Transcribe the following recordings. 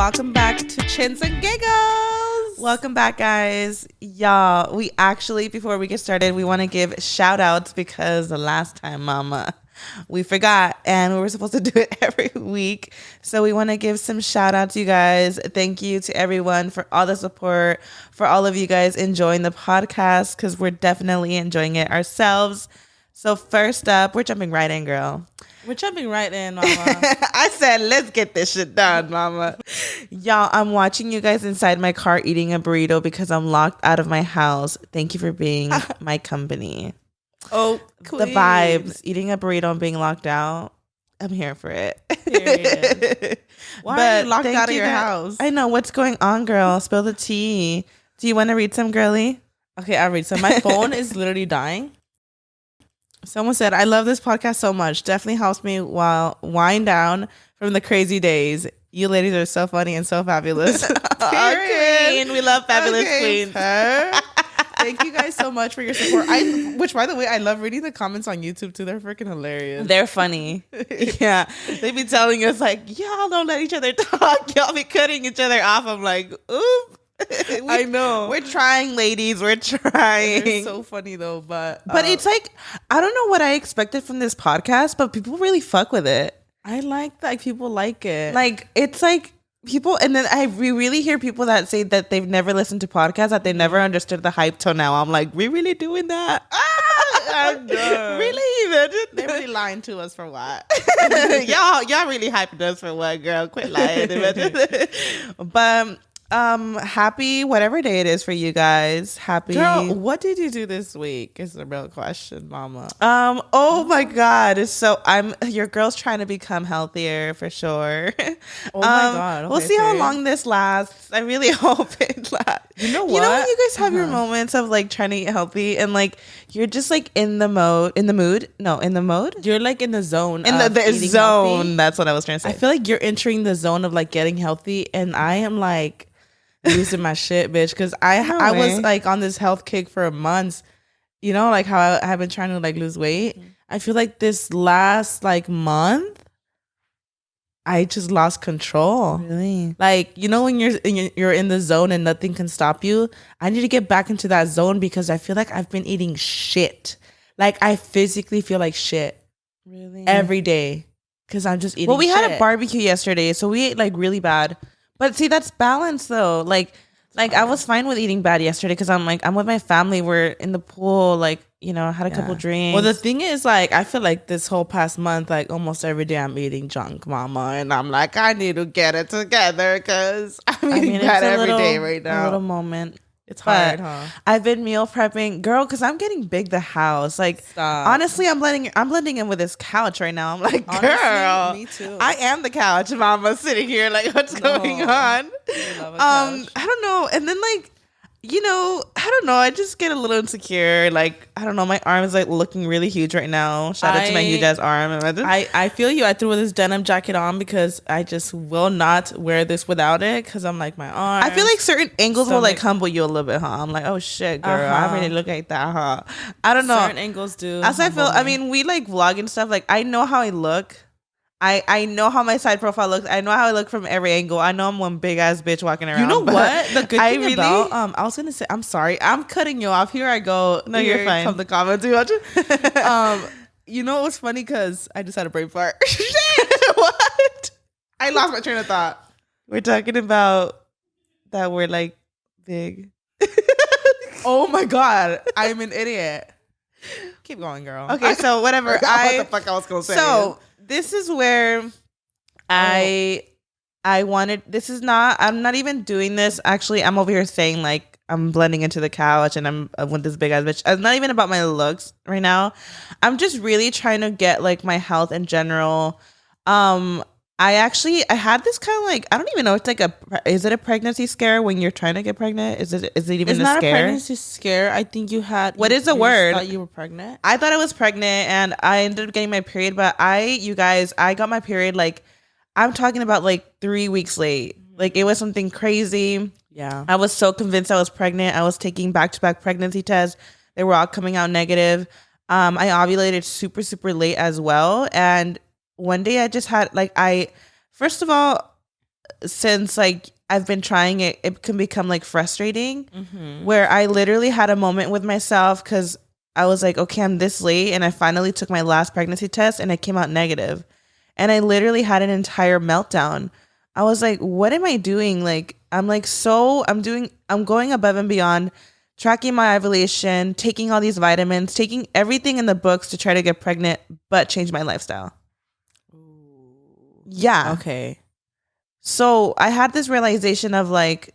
Welcome back to Chins and Giggles. Welcome back, guys. Y'all, we actually, before we get started, we want to give shout outs because the last time, mama, we forgot and we were supposed to do it every week. So we want to give some shout outs, you guys. Thank you to everyone for all the support, for all of you guys enjoying the podcast because we're definitely enjoying it ourselves. So first up, we're jumping right in, girl. We're jumping right in, mama. I said, let's get this shit done, mama. Y'all, I'm watching you guys inside my car eating a burrito because I'm locked out of my house. Thank you for being my company. Oh, queen. The vibes, eating a burrito and being locked out. I'm here for it. Period. Why are you locked out of your house? I know. What's going on, girl? Spill the tea. Do you want to read some, girly? Okay, I'll read. So my phone is literally dying. Someone said, I love this podcast so much. Definitely helps me while wind down from the crazy days. You ladies are so funny and so fabulous. Queen. We love fabulous queens. Thank you guys so much for your support. Which, by the way, I love reading the comments on YouTube too. They're freaking hilarious. They're funny. Yeah. They be telling us like, y'all don't let each other talk. Y'all be cutting each other off. I'm like, oop. I know. We're trying, ladies. We're trying. They're so funny though, but it's like, I don't know what I expected from this podcast, but people really fuck with it. I like that people like it. Like, it's like people, and then we really hear people that say that they've never listened to podcasts, that they never understood the hype till now. I'm like, we really doing that? I'm done. Really? They're really lying to us for what? y'all really hyping us for what, girl? Quit lying. But happy whatever day it is for you guys. Happy girl. What did you do this week? Is the real question, mama. Oh my god. So your girl's trying to become healthier for sure. Oh my god. Okay, we'll see how long this lasts. I really hope it lasts. You know what? You know when you guys have your moments of like trying to eat healthy and like you're just like in the mode. You're like in the zone. In the zone. Healthy. That's what I was trying to say. I feel like you're entering the zone of like getting healthy, and I am like losing my shit, bitch, because I was like on this health kick for months, you know, like how I have been trying to like lose weight. I feel like this last like month I just lost control. Really? Like, you know, when you're in the zone and nothing can stop you, I need to get back into that zone because I feel like I've been eating shit. Like I physically feel like shit. Really? Every day because I'm just eating Well, we shit. had a barbecue yesterday, so we ate like really bad. But see, that's balance though. Like I was fine with eating bad yesterday because I'm with my family. We're in the pool, like, you know, had a couple drinks. Well, the thing is, like, I feel like this whole past month, like almost every day I'm eating junk, mama. And I'm like, I need to get it together because I'm eating bad every day right now. A little moment. It's hard, huh? I've been meal prepping, girl, because I'm getting big the house. Like, honestly, I'm blending in with this couch right now. I'm like, girl, me too. I am the couch, mama, sitting here. Like, what's going on? I don't know. And then like, you know, I don't know. I just get a little insecure. Like, I don't know. My arm is like looking really huge right now. Shout out to my huge ass arm. I feel you. I threw this denim jacket on because I just will not wear this without it because I'm like my arm. I feel like certain angles will like humble you a little bit, huh? I'm like, oh shit, girl. I really look like that, huh? I don't know. Certain angles do. As I feel, I mean, we like vlog and stuff. Like, I know how I look. I know how my side profile looks. I know how I look from every angle. I know I'm one big ass bitch walking around. You know what? The good thing about I was gonna say, I'm sorry, I'm cutting you off. Here I go. No, you're fine. Come the comments. You know what's funny? Because I just had a brain fart. What? I lost my train of thought. We're talking about that we're like big. Oh my god, I'm an idiot. Keep going, girl. Okay, so whatever. What the fuck I was gonna say. So this is where I wanted. This is not. I'm not even doing this. Actually, I'm over here saying like I'm blending into the couch and I'm with this big ass bitch. It's not even about my looks right now. I'm just really trying to get like my health in general. I had this kind of like, I don't even know. It's like is it a pregnancy scare when you're trying to get pregnant? Is it even it's a not scare? A pregnancy scare. I think you had. What is the word? Thought you were pregnant. I thought I was pregnant and I ended up getting my period, but I got my period like, I'm talking about like 3 weeks late. Like it was something crazy. Yeah. I was so convinced I was pregnant. I was taking back-to-back pregnancy tests. They were all coming out negative. I ovulated super, super late as well. And one day I just had like, first of all, since like I've been trying it, it can become like frustrating where I literally had a moment with myself because I was like, okay, I'm this late. And I finally took my last pregnancy test and it came out negative. And I literally had an entire meltdown. I was like, what am I doing? Like, I'm going above and beyond, tracking my ovulation, taking all these vitamins, taking everything in the books to try to get pregnant, but change my lifestyle. Yeah. Okay. So I had this realization of like,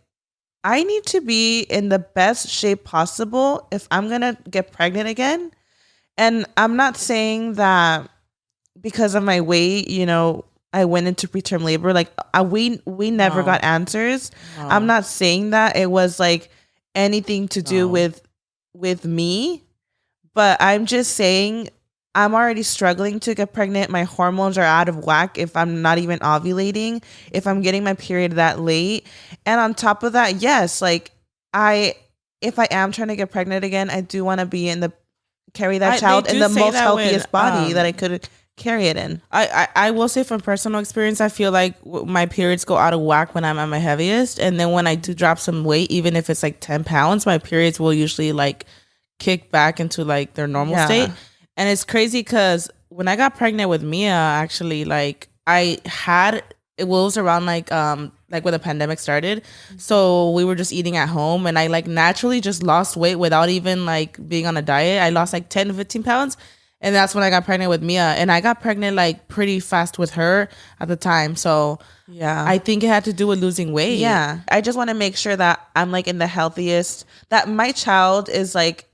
I need to be in the best shape possible if I'm going to get pregnant again. And I'm not saying that because of my weight, you know, I went into preterm labor. Like we never got answers. No. I'm not saying that it was like anything to do with me, but I'm just saying I'm already struggling to get pregnant. My hormones are out of whack if I'm not even ovulating, if I'm getting my period that late. And on top of that, yes, like if I am trying to get pregnant again, I do want to be carry that child in the most healthiest body that I could carry it in. I will say from personal experience, I feel like my periods go out of whack when I'm at my heaviest. And then when I do drop some weight, even if it's like 10 pounds, my periods will usually like kick back into like their normal state. And it's crazy because when I got pregnant with Mia, actually, like it was around like when the pandemic started. So we were just eating at home and I like naturally just lost weight without even like being on a diet. I lost like 10 to 15 pounds. And that's when I got pregnant with Mia. And I got pregnant like pretty fast with her at the time. So yeah, I think it had to do with losing weight. Yeah. I just want to make sure that I'm like in the healthiest, that my child is like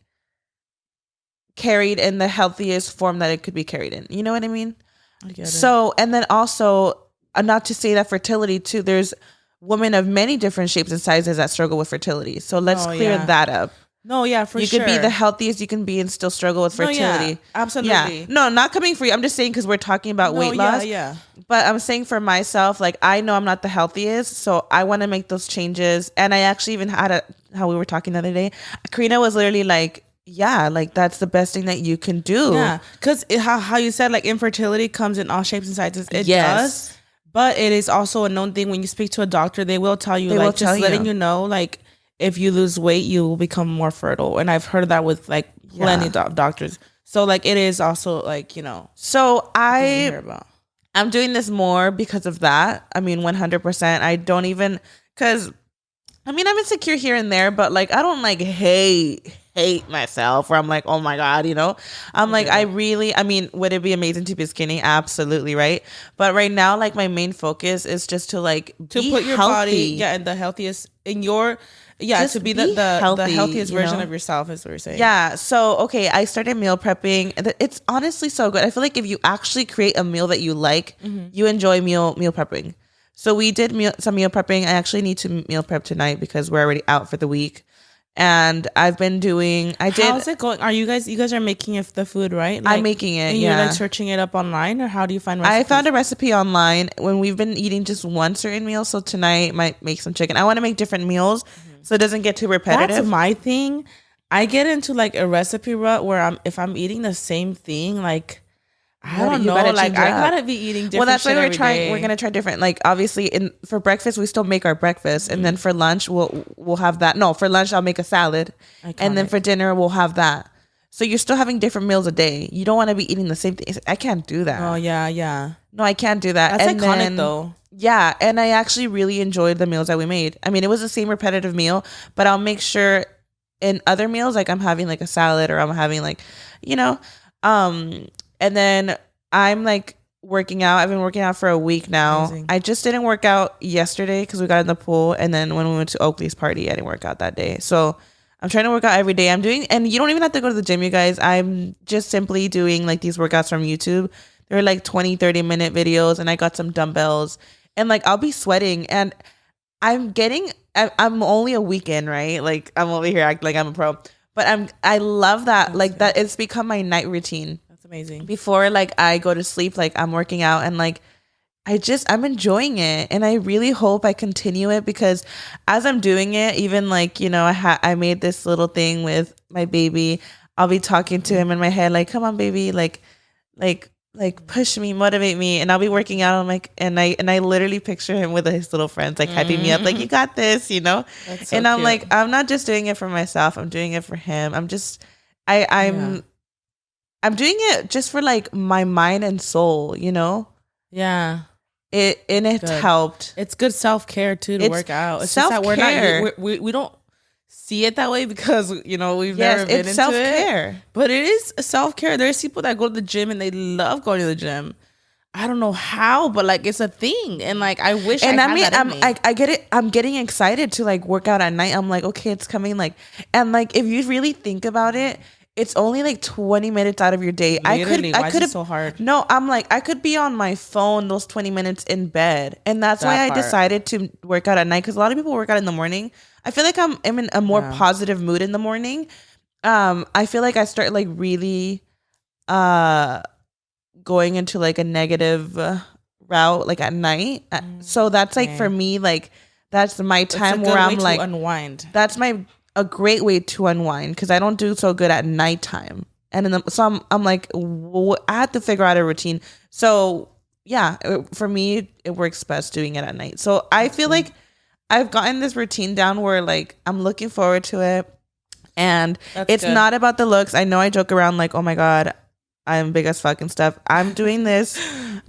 carried in the healthiest form that it could be carried in. You know what I mean? I get it. So, and then also, not to say that fertility too, there's women of many different shapes and sizes that struggle with fertility. So let's clear that up. No, yeah, for sure. You could be the healthiest you can be and still struggle with fertility. No, yeah, absolutely. Yeah. No, not coming for you. I'm just saying because we're talking about weight loss. Yeah. But I'm saying for myself, like I know I'm not the healthiest, so I want to make those changes. And I actually even had how we were talking the other day. Karina was literally like, yeah, like that's the best thing that you can do. Yeah, because how you said like infertility comes in all shapes and sizes. It does, but it is also a known thing. When you speak to a doctor, they will tell you letting you know like if you lose weight, you will become more fertile. And I've heard that with like plenty of doctors. So like it is also like, you know. So I'm doing this more because of that. I mean, 100%. I don't even because I mean I'm insecure here and there, but like I don't like hate myself where I'm like, oh my God, you know, I'm like, I mean, would it be amazing to be skinny? Absolutely. Right. But right now, like my main focus is just to like, to put your body in the healthiest in your, to be the healthiest version of yourself is what you're saying. Yeah. So, okay. I started meal prepping. It's honestly so good. I feel like if you actually create a meal that you like, you enjoy meal prepping. So we did some meal prepping. I actually need to meal prep tonight because we're already out for the week. And I've been doing. How's it going? Are you guys are making the food, right? Like, I'm making it. And you're like searching it up online, or how do you find recipes? I found a recipe online when we've been eating just one certain meal. So tonight might make some chicken. I want to make different meals so it doesn't get too repetitive. That's my thing. I get into like a recipe rut where if I'm eating the same thing, like I don't know, like I gotta be eating different. Well, that's why we're we're gonna try different. Like obviously, for breakfast we still make our breakfast, and then for lunch we'll have that. No, for lunch I'll make a salad, and then for dinner we'll have that. So you're still having different meals a day. You don't want to be eating the same thing. I can't do that. Oh yeah. No, I can't do that. That's iconic though. Yeah, and I actually really enjoyed the meals that we made. I mean, it was the same repetitive meal, but I'll make sure in other meals like I'm having like a salad or I'm having like, you know, and then I'm like working out. I've been working out for a week now. Amazing. I just didn't work out yesterday because we got in the pool. And then when we went to Oakley's party, I didn't work out that day. So I'm trying to work out every day. And you don't even have to go to the gym, you guys. I'm just simply doing like these workouts from YouTube. They're like 20, 30-minute videos. And I got some dumbbells. And like I'll be sweating. And I'm only a week in, right? Like I'm over here acting like I'm a pro. But I love that. That's like that it's become my night routine. That's amazing. Before like I go to sleep, like I'm working out and like I'm enjoying it. And I really hope I continue it because as I'm doing it, even like, you know, I made this little thing with my baby. I'll be talking to him in my head, like, come on, baby, like like push me, motivate me, and I'll be working out. I'm like, and I literally picture him with his little friends, like hyping me up, like you got this, you know. That's so and I'm cute. like, I'm not just doing it for myself. I'm doing it for him. I'm doing it just for like my mind and soul, you know. Yeah. It's helped. It's good self-care too to work out. It's self-care. Just that we don't see it that way because we've never been into self-care. It. But it is self-care. There's people that go to the gym and they love going to the gym. I don't know how, but like it's a thing, and like I wish. And I get it. I'm getting excited to like work out at night. I'm like, okay, it's coming. Like, and like if you really think about it, it's only like 20 minutes out of your day. Literally, why is it so hard? No, I'm like, I could be on my phone those 20 minutes in bed, and that's why I decided to work out at night. Because a lot of people work out in the morning. I feel like I'm in a more positive mood in the morning. I feel like I start like really, going into like a negative route like at night. So that's like for me, like that's my time where I'm like unwind. That's a great way to unwind because I don't do so good at nighttime. And so I'm like, I have to figure out a routine. So yeah, for me, it works best doing it at night. So I feel like I've gotten this routine down where like I'm looking forward to it. And it's not about the looks. I know I joke around like, oh my God, I'm big as fuck and stuff. I'm doing this,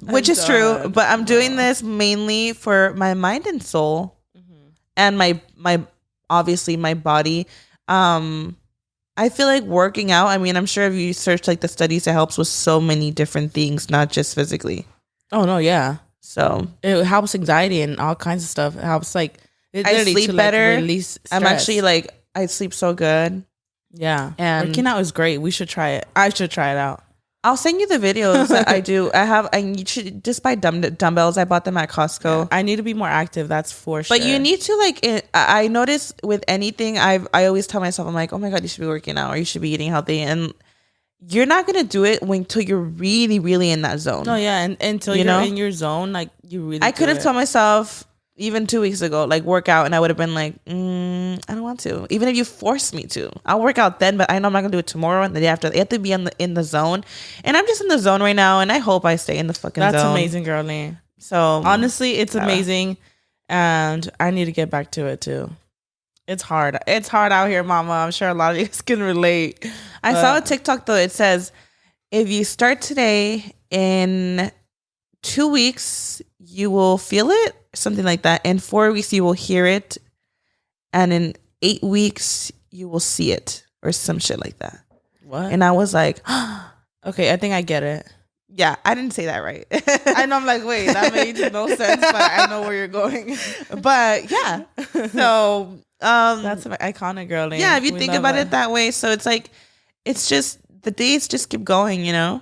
which is true, but I'm doing this mainly for my mind and soul and my obviously my body. I feel like working out, I mean, I'm sure if you search like the studies, it helps with so many different things, not just physically. Oh no, yeah. So it helps anxiety and all kinds of stuff. It helps like I sleep better. Release stress. I'm actually like I sleep so good. Yeah, and working out is great. We should try it. I should try it out. I'll send you the videos that I do. I should just buy dumbbells. I bought them at Costco. I need to be more active. That's for sure. But you need to like. I notice with anything, I always tell myself, I'm like, oh my God, you should be working out or you should be eating healthy, and you're not gonna do it until you're really, really in that zone. No, yeah, and until you're in your zone, like you really. I could have told myself even 2 weeks ago, like work out, and I would have been like, I don't want to. Even if you force me to, I'll work out then. But I know I'm not gonna do it tomorrow and the day after. You have to be in the zone, and I'm just in the zone right now, and I hope I stay in the fucking zone. That's amazing, girlie. So honestly, it's amazing, and I need to get back to it too. It's hard. It's hard out here, mama. I'm sure a lot of you guys can relate. I saw a TikTok though. It says, if you start today, in 2 weeks you will feel it, something like that. In 4 weeks you will hear it, and in 8 weeks you will see it, or some shit like that. What? And I was like, okay, I think I get it. Yeah, I didn't say that right. I know. I'm like, wait, that made no sense, but I know where you're going. But yeah, so that's an iconic, girl. Yeah, if you think about it that way, so it's like, it's just the days just keep going, you know.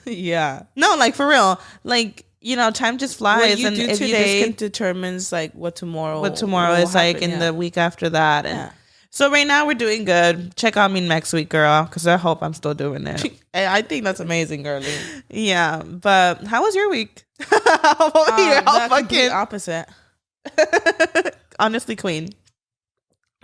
Yeah. No, like for real, like, you know, time just flies. What you do today determines like what tomorrow is like in the week after that. And so right now we're doing good. Check on me next week, girl, because I hope I'm still doing it. I think that's amazing, girlie. Yeah, but how was your week? Fucking opposite. Honestly, queen.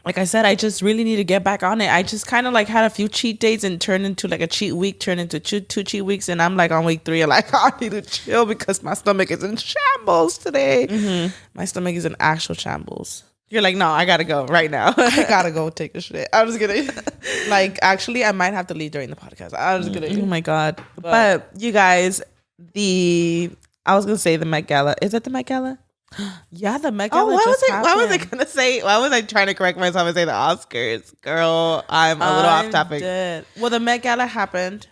Like I said, I just really need to get back on it. I just kind of like had a few cheat days and turned into like a cheat week, turned into two cheat weeks. And I'm like on week 3, like I need to chill because my stomach is in shambles today. Mm-hmm. My stomach is in actual shambles. You're like, no, I got to go right now. I got to go take a shit. I'm just going to like, actually, I might have to leave during the podcast. I'm just going to. Oh my God. But you guys, I was going to say the Met Gala. Is it the Met Gala? Yeah, the Met Gala. Why was I gonna say? Why was I trying to correct myself and say the Oscars? Girl, I'm a little off topic. Well, the Met Gala happened.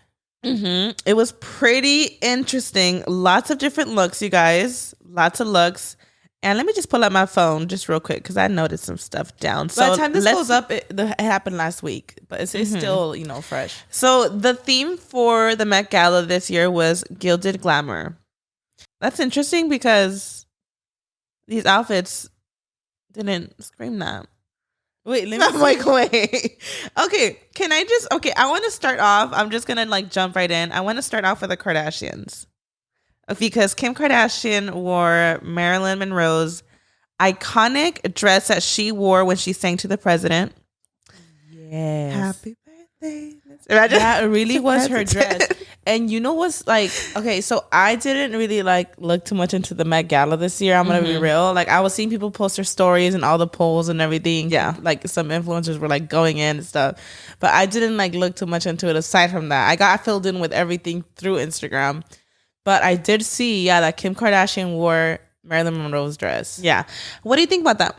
Mm-hmm. It was pretty interesting. Lots of different looks, you guys. Lots of looks. And let me just pull up my phone just real quick because I noticed some stuff down. So by the time this goes up, it happened last week, but it's still fresh. So the theme for the Met Gala this year was gilded glamour. That's interesting because these outfits didn't scream that. Wait, let me I'm like, wait. Okay, I want to start off. I'm just going to like jump right in. I want to start off with the Kardashians. Because Kim Kardashian wore Marilyn Monroe's iconic dress that she wore when she sang to the president. Yes. Happy birthday. That really was her dress. And you know what's like, okay, so I didn't really like look too much into the Met Gala this year. I'm gonna be real. Like I was seeing people post their stories and all the polls and everything. Yeah. Like some influencers were like going in and stuff. But I didn't like look too much into it aside from that. I got filled in with everything through Instagram. But I did see, that Kim Kardashian wore Marilyn Monroe's dress. Yeah. What do you think about that?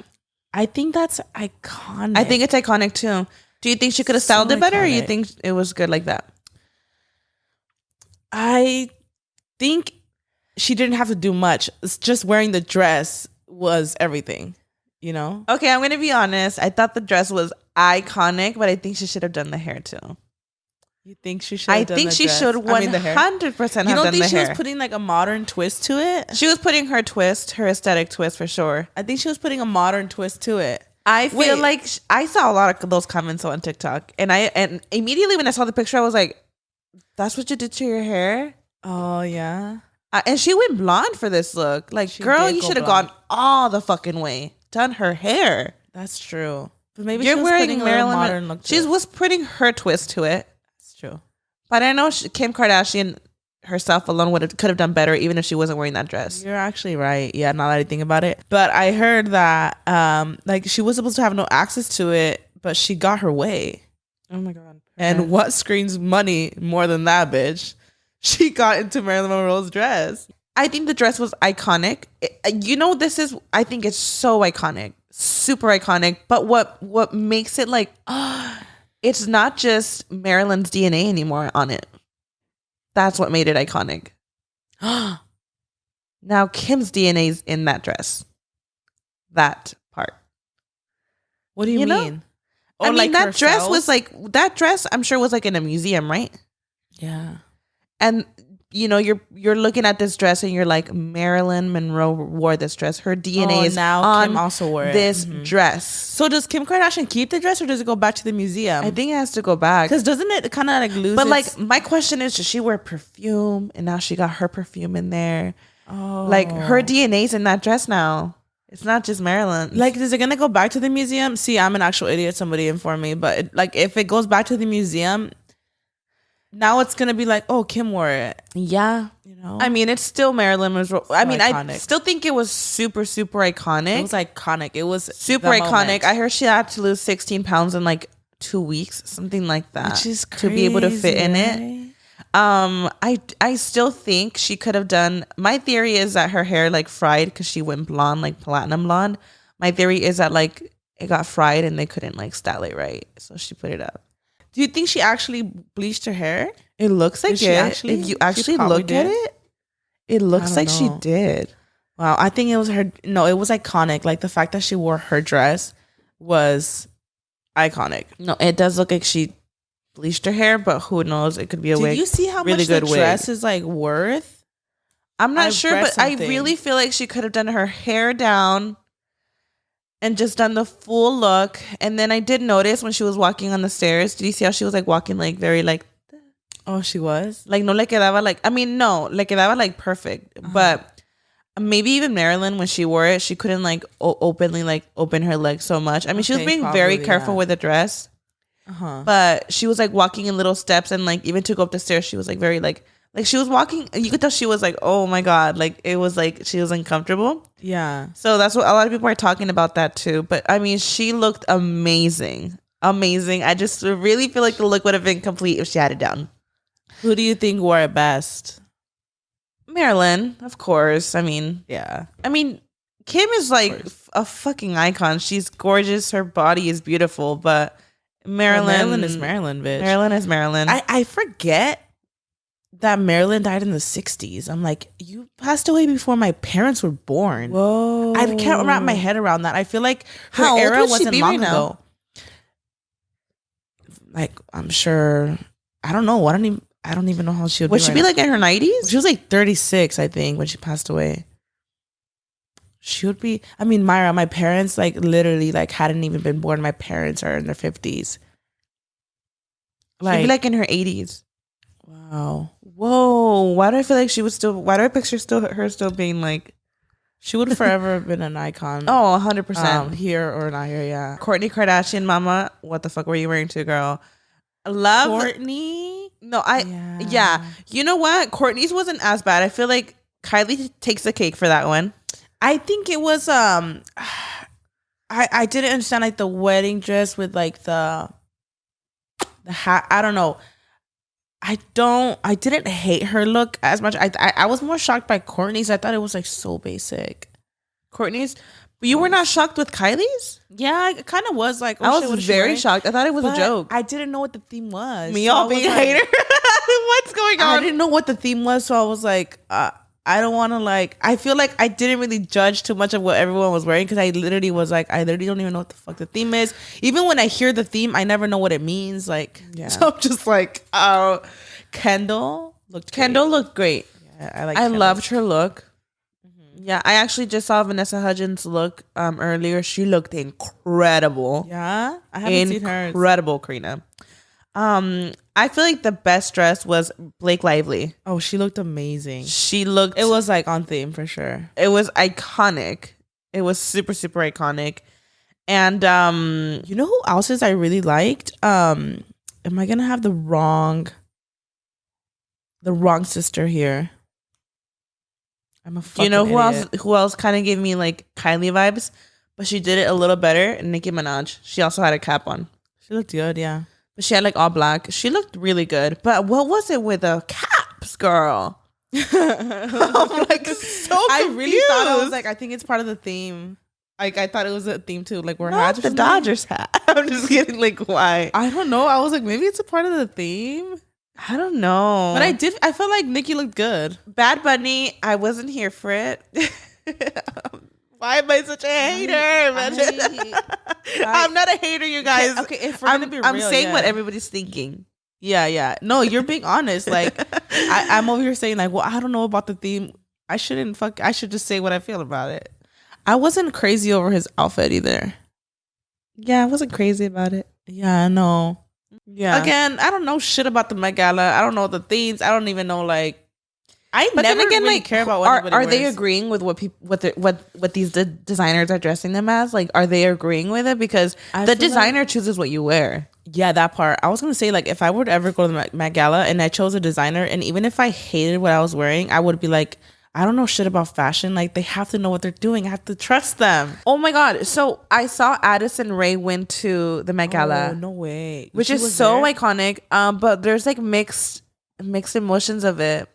I think that's iconic. I think it's iconic too. Do you think she could have styled it better, or you think it was good like that? I think she didn't have to do much. It's just wearing the dress was everything, you know? Okay, I'm going to be honest. I thought the dress was iconic, but I think she should have done the hair too. You think she should have done the dress? I think she should 100% have done the hair. You don't think she was putting like a modern twist to it? She was putting her twist, her aesthetic twist for sure. I think she was putting a modern twist to it. I feel like I saw a lot of those comments on TikTok, and immediately when I saw the picture, I was like, "That's what you did to your hair?" Oh yeah. And she went blonde for this look. Like, girl, you should have gone all the fucking way, done her hair. That's true. But maybe you're she was wearing Marilyn modern look. She was putting her twist to it. That's true. But I know Kim Kardashian herself alone could have done better, even if she wasn't wearing that dress. You're actually right. Yeah, now that I think about it. But I heard that like she was supposed to have no access to it, but she got her way. Oh my God. And what screams money more than that, bitch? She got into Marilyn Monroe's dress. I think the dress was iconic. I think it's so iconic. Super iconic. But what makes it like, it's not just Marilyn's DNA anymore on it. That's what made it iconic. Now Kim's DNA's in that dress. That part. What do you mean? I mean, that dress was like, I'm sure was like in a museum, right? Yeah. And you're looking at this dress and you're like, Marilyn Monroe wore this dress. Her DNA is now on Kim also wore this dress. So does Kim Kardashian keep the dress or does it go back to the museum? I think it has to go back. Because doesn't it kind of like lose? But like, my question is, does she wear perfume? And now she got her perfume in there. Oh. Like, her DNA's in that dress now. It's not just Marilyn. Like, is it gonna go back to the museum? See, I'm an actual idiot. Somebody inform me. But if it goes back to the museum, now it's gonna be like, oh, Kim wore it. Yeah, I mean, it's still Marilyn Monroe. I mean, iconic. I still think it was super, super iconic. It was iconic. It was super iconic. Moment. I heard she had to lose 16 pounds in like 2 weeks, something like that, which is crazy, to be able to fit in it. I still think she could have done. My theory is that her hair like fried because she went blonde, like platinum blonde. My theory is that like it got fried and they couldn't like style it right, so she put it up. Do you think she actually bleached her hair? It looks like it. If you actually look at it, it looks like she did. Wow, I think it was her. No, it was iconic. Like the fact that she wore her dress was iconic. No, it does look like she bleached her hair, but who knows? It could be a wig. Did you see how much the dress is like worth? I'm not sure, but I really feel like she could have done her hair down and just done the full look. And then I did notice when she was walking on the stairs. Did you see how she was like walking like very like? Oh, she was? Like, no le quedaba like, I mean, no, le quedaba like perfect. But maybe even Marilyn, when she wore it, she couldn't like openly like open her legs so much. I mean, she was being very careful with the dress. But she was like walking in little steps, and like even to go up the stairs, she was like very like she was walking. You could tell she was like, oh my God, like it was like she was uncomfortable. Yeah. So that's what a lot of people are talking about that too. But I mean, she looked amazing. I just really feel like the look would have been complete if she had it down. Who do you think wore it best? Marilyn, of course. I mean, yeah. I mean, Kim is like a fucking icon. She's gorgeous. Her body is beautiful, but Marilyn is Marilyn, bitch. Marilyn is Marilyn. I forget that Marilyn died in the 60s. I'm like, you passed away before my parents were born. Whoa. I can't wrap my head around that. I feel like her era wasn't long ago. Like, I'm sure, I don't know. I don't even know how she would be. Would she be like in her 90s? She was like 36, I think, when she passed away. She would be, I mean, Mayra, my parents like literally like hadn't even been born. My parents are in their 50s. She'd be like in her 80s. Wow. Whoa. Why do I feel like why do I picture her still being like. She would forever have been an icon. Oh, 100%. Here or not here, yeah. Kourtney Kardashian, mama, what the fuck were you wearing to, girl? Love. Kourtney? No, yeah. You know what? Courtney's wasn't as bad. I feel like Kylie takes the cake for that one. I think it was I didn't understand like the wedding dress with like the hat. I don't know. I didn't hate her look as much. I was more shocked by Courtney's. I thought it was like so basic. Courtney's, but you were not shocked with Kylie's? Yeah, it kind of was like. I was very shocked. I thought it was a joke. I didn't know what the theme was. Me all being a hater. What's going on? I didn't know what the theme was, so I was like, I don't want to like. I feel like I didn't really judge too much of what everyone was wearing because I literally was like, I literally don't even know what the fuck the theme is. Even when I hear the theme, I never know what it means. Like, so I'm just like, oh, Kendall looked great. Yeah, I loved her look. Yeah, I actually just saw Vanessa Hudgens look earlier. She looked incredible. Yeah, I haven't seen hers. Incredible, Karina. I feel like the best dress was Blake Lively. Oh, she looked amazing. It was like on theme for sure. It was iconic. It was super, super iconic. And you know who else's I really liked? Am I gonna have the wrong sister here? I'm a fucking idiot. Who else kind of gave me like Kylie vibes, but she did it a little better? Nicki Minaj. She also had a cap on. She looked good, yeah. But she had like all black. She looked really good. But what was it with the caps, girl? I'm like so confused. I really thought I was like, I think it's part of the theme. Like I thought it was a theme too. Like we're not the Dodgers hat. I'm just kidding. Like why? I don't know. I was like, maybe it's a part of the theme. I don't know. But I felt like Nicki looked good. Bad Bunny, I wasn't here for it. Why am I such a hater? I'm not a hater, you guys. Okay, if we're gonna be real, I'm saying what everybody's thinking. Yeah. No, you're being honest. Like I'm over here saying like, well, I don't know about the theme. I should just say what I feel about it. I wasn't crazy over his outfit either. Yeah, I wasn't crazy about it. Yeah, I know. Yeah. Again, I don't know shit about the Met Gala. I don't know the themes. I don't even know like. But never then again, really care about what anybody wears. They agreeing with what these designers are dressing them as? Like, are they agreeing with it? Because the designer chooses what you wear. Yeah, that part. I was gonna say like if I were to ever go to the Met Gala and I chose a designer, and even if I hated what I was wearing, I would be like, I don't know shit about fashion. Like they have to know what they're doing. I have to trust them. Oh my god! So I saw Addison Rae went to the Met Gala. Oh no way! Which is so iconic. But there's like mixed emotions of it.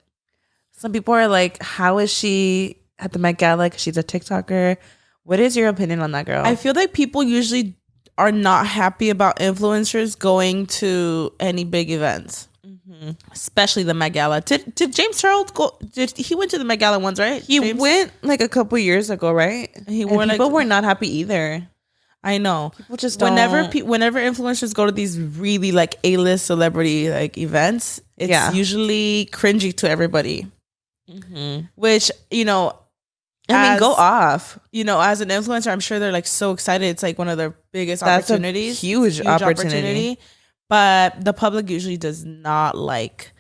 Some people are like, how is she at the Met Gala? Because she's a TikToker. What is your opinion on that, girl? I feel like people usually are not happy about influencers going to any big events, especially the Met Gala. Did James Charles go? He went to the Met Gala once, right? He went like a couple years ago, right? People were not happy either. I know. People just don't. Whenever influencers go to these really like A-list celebrity like events, it's usually cringy to everybody. Which, go off. As an influencer, I'm sure they're like so excited. It's like one of their biggest opportunities. A huge opportunity. But the public usually does not like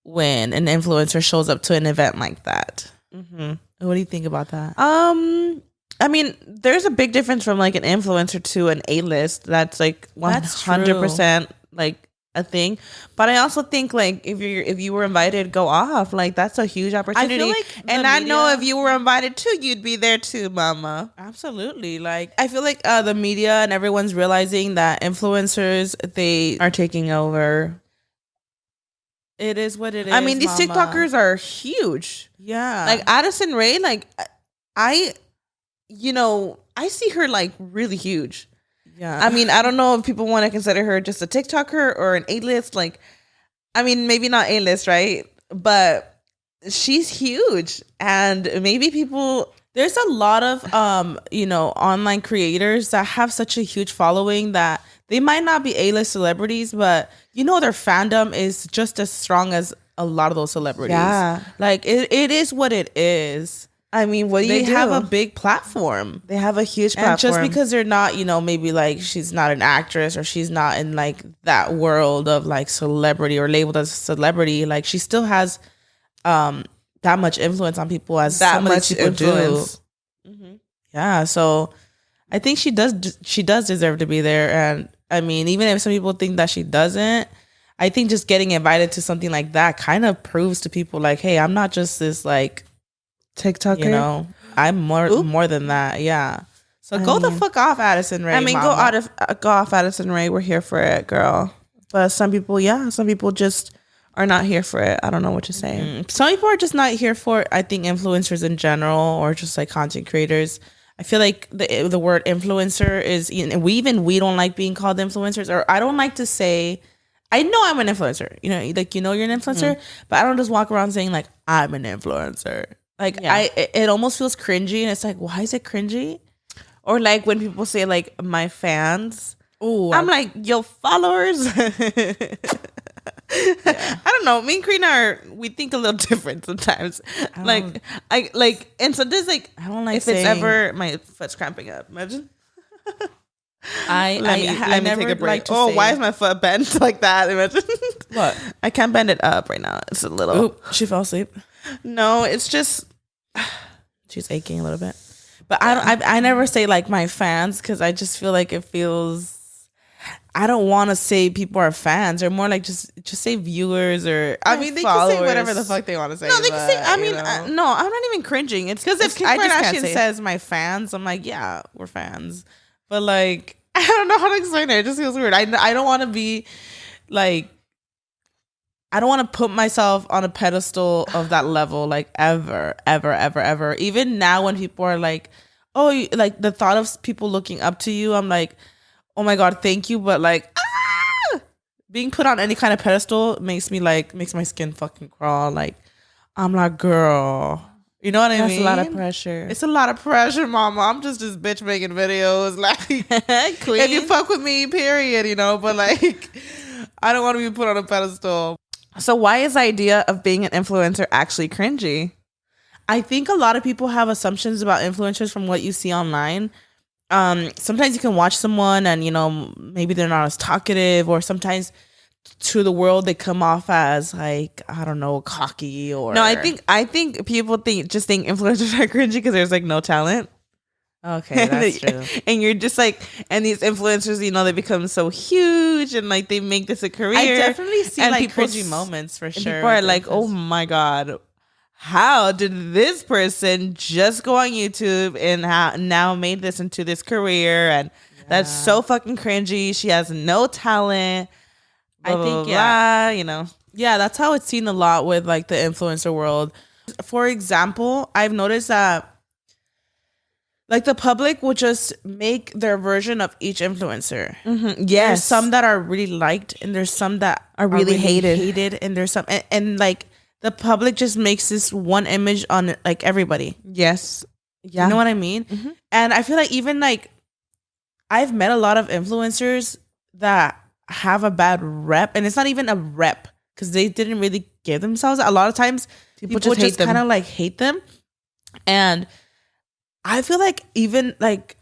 when an influencer shows up to an event like that. What do you think about that? I mean, there's a big difference from like an influencer to an A-list. That's like 100% like a thing. But I also think like if you were invited, go off. Like that's a huge opportunity. I feel like I know if you were invited too, you'd be there too, mama. Absolutely. Like I feel like the media and everyone's realizing that influencers, they are taking over. It is what it is. I mean, these TikTokers are huge. Yeah. Like Addison Rae, like I see her like really huge. Yeah. I mean, I don't know if people want to consider her just a TikToker or an A-list. Like, I mean, maybe not A-list, right? But she's huge. And maybe there's a lot of, online creators that have such a huge following that they might not be A-list celebrities, but their fandom is just as strong as a lot of those celebrities. Yeah. Like it is what it is. I mean, they have a big platform. They have a huge platform. And just because they're not, maybe like she's not an actress or she's not in like that world of like celebrity or labeled as a celebrity, like she still has that much influence on people as that some of much these people influence. Do. Yeah, so I think she does deserve to be there. And I mean, even if some people think that she doesn't, I think just getting invited to something like that kind of proves to people like, hey, I'm not just this like TikToker. You know, I'm more than that. Yeah. So go the fuck off, Addison Rae. Go off, Addison Rae. We're here for it, girl. But some people just are not here for it. I don't know what to say. Some people are just not here for it. I think influencers in general, or just like content creators. I feel like the word influencer is, we don't like being called influencers, or I don't like to say, I know I'm an influencer. You know, like, you're an influencer, but I don't just walk around saying like I'm an influencer. Like it almost feels cringy, and it's like, why is it cringy? Or like when people say like my fans. Ooh, I'm like, yo, followers. I don't know. Me and Karina we think a little different sometimes. And sometimes like I don't like if it's ever my foot's cramping up. Imagine. I never take a break. Why is my foot bent like that? Imagine. What? I can't bend it up right now. It's a little. Oop, she fell asleep. No, it's just she's aching a little bit. But I never say like my fans, because I just feel like it feels. I don't want to say people are fans, or more like just say viewers, or they can say whatever the fuck they want to say. No, they can say. No, I'm not even cringing. It's because if Kim Kardashian says my fans, I'm like, yeah, we're fans. But like, I don't know how to explain it. It just feels weird. I don't want to be like. I don't want to put myself on a pedestal of that level, like ever. Even now, when people are like, oh, like the thought of people looking up to you, I'm like, oh my God, thank you. But like, being put on any kind of pedestal makes my skin fucking crawl. Like, I'm like, girl, you know what I mean? That's a lot of pressure. It's a lot of pressure, mama. I'm just this bitch making videos. Like, Queen. If you fuck with me, period, but like, I don't want to be put on a pedestal. So why is the idea of being an influencer actually cringy? I think a lot of people have assumptions about influencers from what you see online. Sometimes you can watch someone and, maybe they're not as talkative, or sometimes to the world they come off as like, I don't know, cocky or... No, I think people think influencers are cringy because there's like no talent. Okay, that's true. And you're just like, and these influencers, they become so huge and like they make this a career. I definitely see and like cringy moments for sure. People are like, oh my God, how did this person just go on YouTube and now made this into this career? And that's so fucking cringy. She has no talent. Blah, I think, blah, Yeah, that's how it's seen a lot with like the influencer world. For example, I've noticed that like the public will just make their version of each influencer. Mm-hmm. Yes. There's some that are really liked, and there's some that are really hated. And there's some, and like the public just makes this one image on like everybody. Yes. Yeah. You know what I mean? Mm-hmm. And I feel like even like I've met a lot of influencers that have a bad rep, and it's not even a rep because they didn't really give themselves. A lot of times people just kind of like hate them. And I feel like even like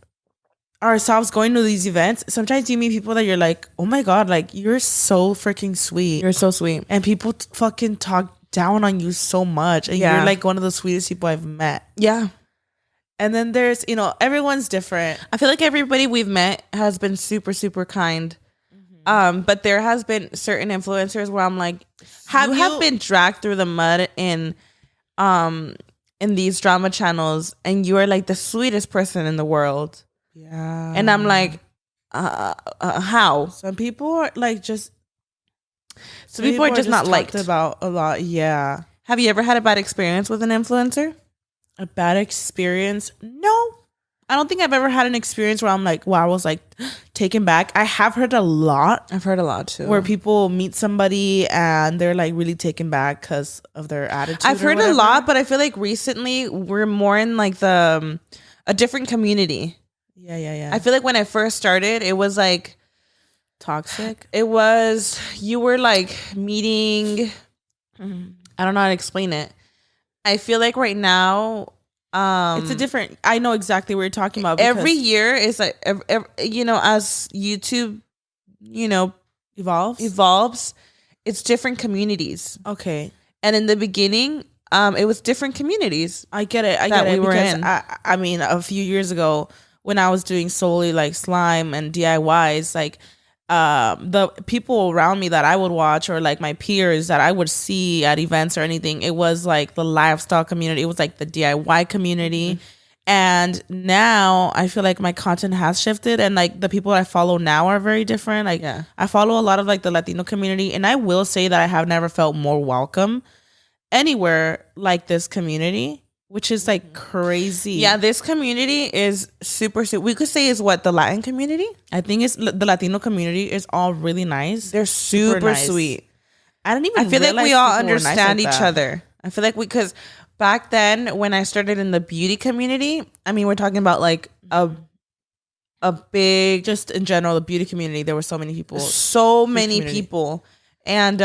ourselves going to these events, sometimes you meet people that you're like, oh my God, like you're so freaking sweet. You're so sweet. And people fucking talk down on you so much. And you're like one of the sweetest people I've met. Yeah. And then there's, everyone's different. I feel like everybody we've met has been super, super kind. Mm-hmm. But there has been certain influencers where I'm like, have been dragged through the mud in these drama channels, and you are like the sweetest person in the world. Yeah. And I'm like, how? Some people are like some people are just not liked about a lot. Yeah. Have you ever had a bad experience with an influencer? A bad experience? No. I don't think I've ever had an experience where I'm like, wow, I was like taken back. I have heard a lot. I've heard a lot too. Where people meet somebody and they're like really taken back because of their attitude. I've heard a lot, but I feel like recently we're more in like a different community. Yeah. I feel like when I first started, it was like toxic. It was, you were like meeting, I don't know how to explain it. I feel like right now, it's a different, I know exactly what you're talking about. Every year is like, as YouTube, evolves, it's different communities. Okay. And in the beginning, it was different communities. I get it. We were in. I mean, a few years ago when I was doing solely like slime and DIYs, like the people around me that I would watch, or like my peers that I would see at events or anything, it was like the lifestyle community. It was like the DIY community. And now I feel like my content has shifted, and like the people I follow now are very different. Like I follow a lot of like the Latino community, and I will say that I have never felt more welcome anywhere like this community, which is like crazy. Yeah, this community is super. We could say is what the Latin community. I think it's the Latino community is all really nice. They're super nice. Sweet. I don't even. I feel like we all understand nice like each other. I feel like because back then when I started in the beauty community, I mean, we're talking about like a big, just in general, the beauty community. There were so many people. So many people. And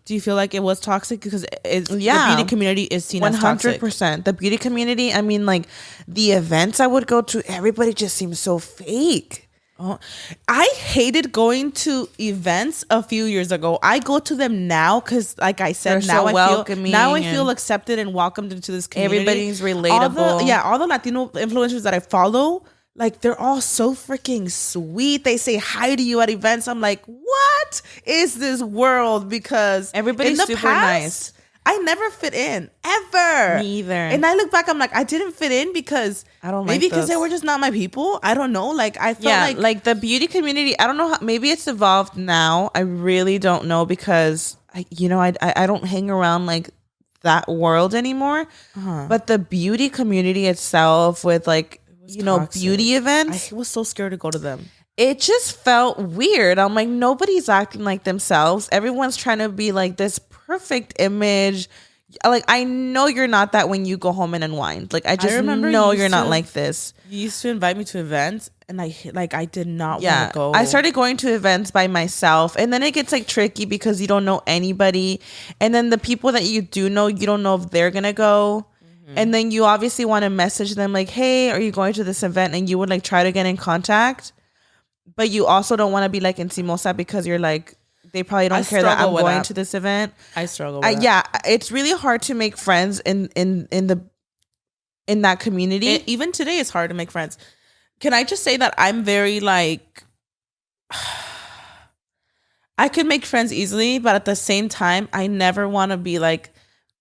do you feel like it was toxic? Because the beauty community is seen as toxic. 100%. The beauty community, I mean, like the events I would go to, everybody just seems so fake. Oh, I hated going to events a few years ago. I go to them now because, like I said, now I feel accepted and welcomed into this community. Everybody's relatable. All the Latino influencers that I follow, like they're all so freaking sweet. They say hi to you at events. I'm like, what is this world? Because everybody's super nice. I never fit in ever. Me either. And I look back, I'm like, I didn't fit in because I don't maybe because they were just not my people. I don't know. Like I felt like the beauty community. I don't know how. Maybe it's evolved now. I really don't know because I don't hang around like that world anymore. But the beauty community itself, with like toxic. Beauty events, I was so scared to go to them. It just felt weird. I'm like, nobody's acting like themselves. Everyone's trying to be like this perfect image. Like, I know you're not that when you go home and unwind. Like, I just know you're not like this. You used to invite me to events, and I did not want to go. I started going to events by myself, and then it gets like tricky because you don't know anybody, and then the people that you do know, you don't know if they're gonna go. And then you obviously want to message them like, hey, are you going to this event? And you would like try to get in contact. But you also don't want to be like encimosa because you're like, they probably don't care that I'm going to this event. I struggle with that. Yeah, it's really hard to make friends in that community. Even today it's hard to make friends. Can I just say that I'm very like, I could make friends easily, but at the same time, I never want to be like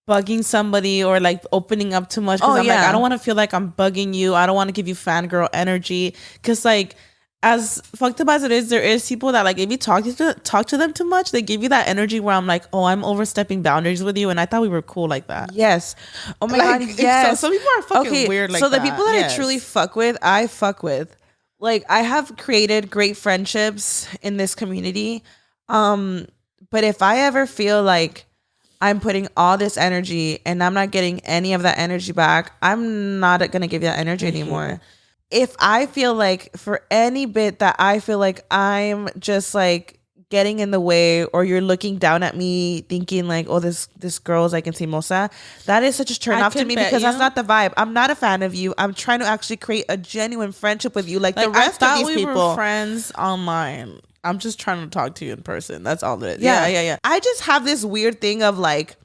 bugging somebody or like opening up too much because like, I don't want to feel like I'm bugging you. I don't want to give you fangirl energy because like, as fucked up as it is, there is people that like if you talk to them too much, they give you that energy where I'm like, oh, I'm overstepping boundaries with you, and I thought we were cool like that. Yes. Oh my god. Yes. So some people are fucking weird like that. So the people that I truly fuck with, I fuck with. Like I have created great friendships in this community. But if I ever feel like I'm putting all this energy and I'm not getting any of that energy back, I'm not gonna give you that energy anymore. If I feel like for any bit that I feel like I'm just like getting in the way, or you're looking down at me thinking like, oh, this girl is like encimosa, that is such a turn off to me because that's not the vibe. I'm not a fan of you. I'm trying to actually create a genuine friendship with you. Like the rest of these people. We were friends online. I'm just trying to talk to you in person. That's all it is. Yeah. I just have this weird thing of like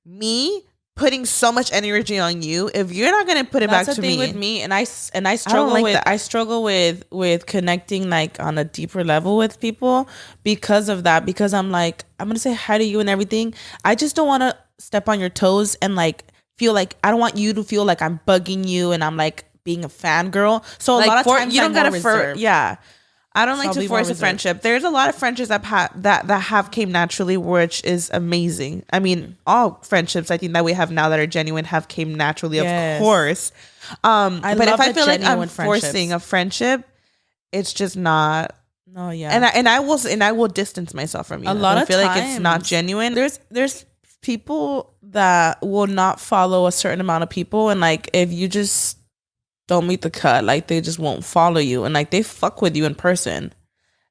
me putting so much energy on you. If you're not gonna put it back to me, with me, and I struggle with that. I struggle with connecting like on a deeper level with people because of that. Because I'm like, I'm gonna say hi to you and everything. I just don't want to step on your toes and like feel like I don't want you to feel like I'm bugging you and I'm like being a fangirl. So like, a lot of times you don't gotta yeah. I don't like to force a friendship. There's a lot of friendships that have came naturally, which is amazing. I mean, all friendships I think that we have now that are genuine have came naturally, of course. But if I feel like I'm forcing a friendship, it's just not. No, yeah. And I will distance myself from you. I feel like it's not genuine. There's people that will not follow a certain amount of people, and like if you just don't meet the cut, like they just won't follow you, and like they fuck with you in person,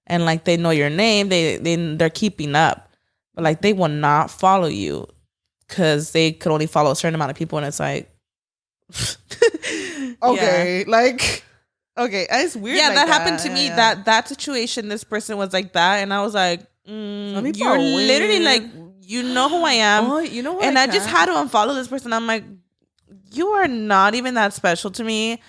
and like they know your name, they're keeping up, but like they will not follow you because they could only follow a certain amount of people, and it's like okay, like okay, it's weird. Yeah, like that happened to me. That situation, this person was like that, and I was like, you're literally like, you know who I am, and I just had to unfollow this person. I'm like, you are not even that special to me.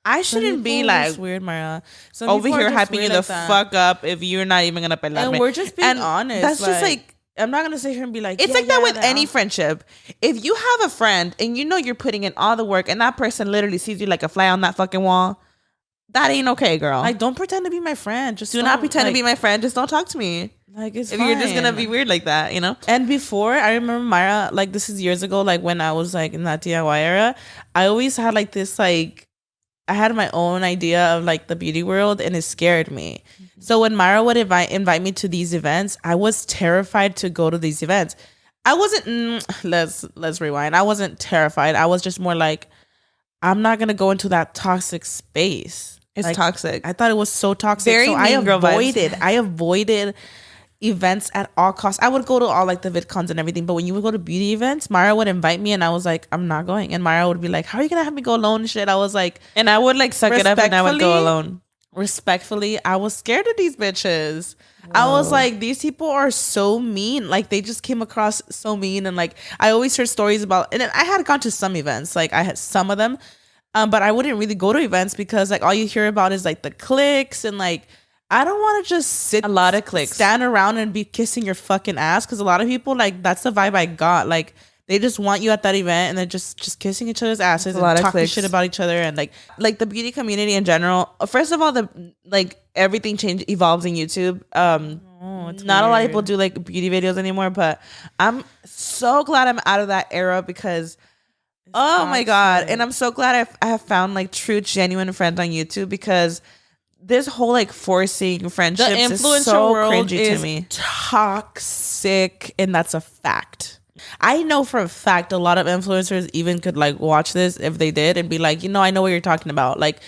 I shouldn't be like weird, Mayra. Over here hyping you the fuck up if you're not even gonna pelarme. And we're just being honest. That's just like, I'm not gonna sit here and be like, it's like that with any friendship. If you have a friend and you know you're putting in all the work and that person literally sees you like a fly on that fucking wall, that ain't okay, girl. Like, don't pretend to be my friend. Just do not pretend to be my friend. Just don't talk to me. Like, it's if fine. You're just gonna be weird like that, you know. And before, I remember Mayra, like this is years ago, like when I was like in that DIY era, I always had like this like. I had my own idea of like the beauty world and it scared me. Mm-hmm. So when Mayra would invite me to these events, I was terrified to go to these events. I wasn't, let's rewind. I wasn't terrified. I was just more like, I'm not going to go into that toxic space. It's like, toxic. I thought it was so toxic. Very so I avoided events at all costs. I would go to all like the VidCons and everything, but when you would go to beauty events, Mayra would invite me and I was like, I'm not going. And Mayra would be like, how are you gonna have me go alone and shit? I was like, and I would like suck it up and I would go alone. Respectfully, I was scared of these bitches. Whoa. I was like, these people are so mean. Like they just came across so mean. And like I always heard stories about, and I had gone to some events, like I had some of them, but I wouldn't really go to events because like all you hear about is like the cliques and like I don't want to just sit a lot of clicks, stand around and be kissing your fucking ass, because a lot of people like that's the vibe I got. Like they just want you at that event and they're just kissing each other's asses and talking shit about each other and like the beauty community in general. First of all, the like everything evolves in YouTube. Not a lot of people do like beauty videos anymore, but I'm so glad I'm out of that era because my god, and I'm so glad I have found like true genuine friends on YouTube, because this whole like forcing friendships the influencer is so world cringy is to me. Toxic, and that's a fact. I know for a fact a lot of influencers even could like watch this if they did and be like, you know, I know what you're talking about. Like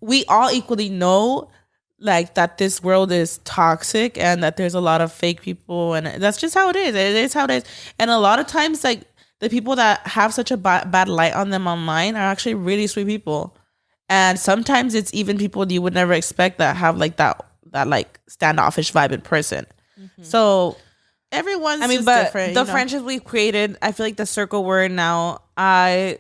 we all equally know like that this world is toxic and that there's a lot of fake people, and that's just how it is. It is how it is. And a lot of times like the people that have such a bad light on them online are actually really sweet people. And sometimes it's even people you would never expect that have like that like standoffish vibe in person. Mm-hmm. So everyone's but different. The friendships we've created, I feel like the circle we're in now, I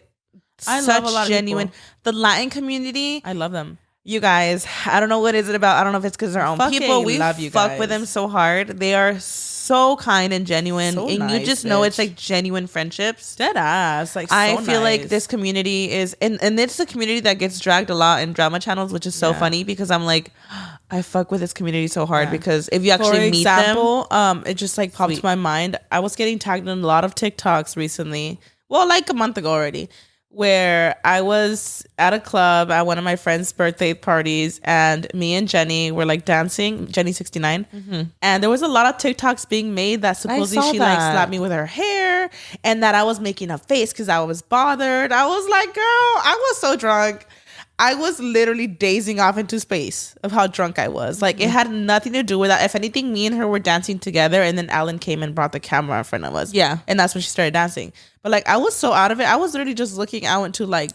love a lot genuine. Of people. The Latin community, I love them. You guys, I don't know what is it about. I don't know if it's because they're own people. We love you guys. Fuck with them so hard. They are so kind and genuine, so and nice, you just know it's like genuine friendships. Dead ass. Like so I feel like this community is, and it's a community that gets dragged a lot in drama channels, which is so funny because I'm like, I fuck with this community so hard because if you actually meet them, it just like popped to my mind. I was getting tagged in a lot of TikToks recently. Well, like a month ago already. Where I was at a club at one of my friend's birthday parties, and me and Jenny were like dancing, Jenny 69, and there was a lot of TikToks being made that supposedly she like slapped me with her hair, and that I was making a face because I was bothered. I was like, girl, I was so drunk. I was literally dazing off into space of how drunk I was. Like, it had nothing to do with that. If anything, me and her were dancing together, and then Alan came and brought the camera in front of us. Yeah. And that's when she started dancing. But, like, I was so out of it. I was literally just looking out into, like,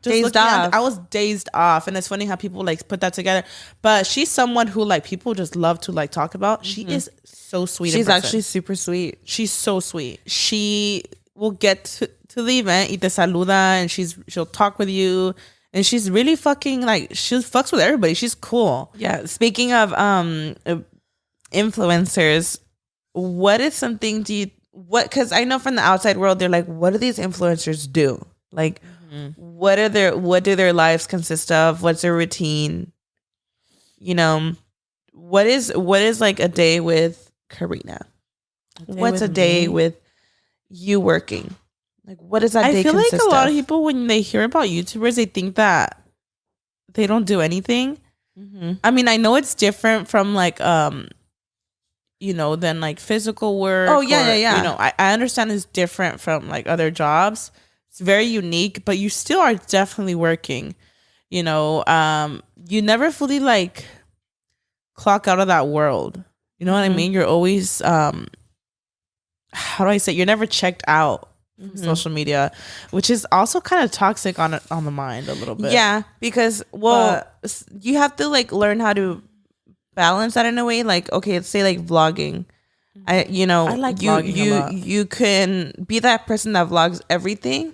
dazed off. I was dazed off. And it's funny how people, like, put that together. But she's someone who, like, people just love to, like, talk about. She is so sweet. She's actually super sweet. She's so sweet. She will get to the event, y te saluda, and she'll talk with you. And she's really fucking like, she fucks with everybody. She's cool. Yeah. Speaking of influencers, what is something because I know from the outside world, they're like, what do these influencers do? Like, what do their lives consist of? What's their routine? You know, what is like a day with Karina? What's a day with you working? Like, what does that day consist of? I feel like a lot of people, when they hear about YouTubers, they think that they don't do anything. I mean, I know it's different from like, you know, than like physical work. Oh, yeah. You know, I understand it's different from like other jobs. It's very unique, but you still are definitely working. You know, you never fully like clock out of that world. You know what I mean? You're always, how do I say? You're never checked out. Social media, which is also kind of toxic on the mind a little bit. Yeah, because you have to like learn how to balance that in a way. Like, okay, let's say like vlogging. I like vlogging a lot. You can be that person that vlogs everything,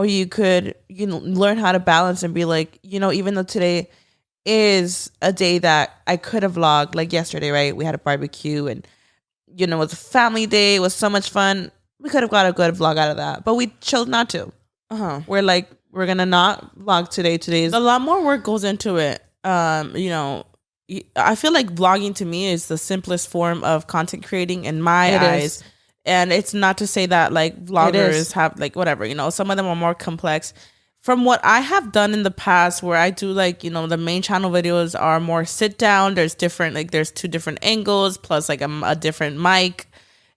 or you could, learn how to balance and be like, even though today is a day that I could have vlogged, like yesterday, right? We had a barbecue and, it was a family day. It was so much fun. We could have got a good vlog out of that, but we chose not to. We're like, we're going to not vlog today. Today's a lot more work goes into it. I feel like vlogging to me is the simplest form of content creating in my eyes. And it's not to say that like vloggers have like whatever, some of them are more complex. From what I have done in the past where I do like, the main channel videos are more sit down. There's different, like there's 2 different angles plus like a different mic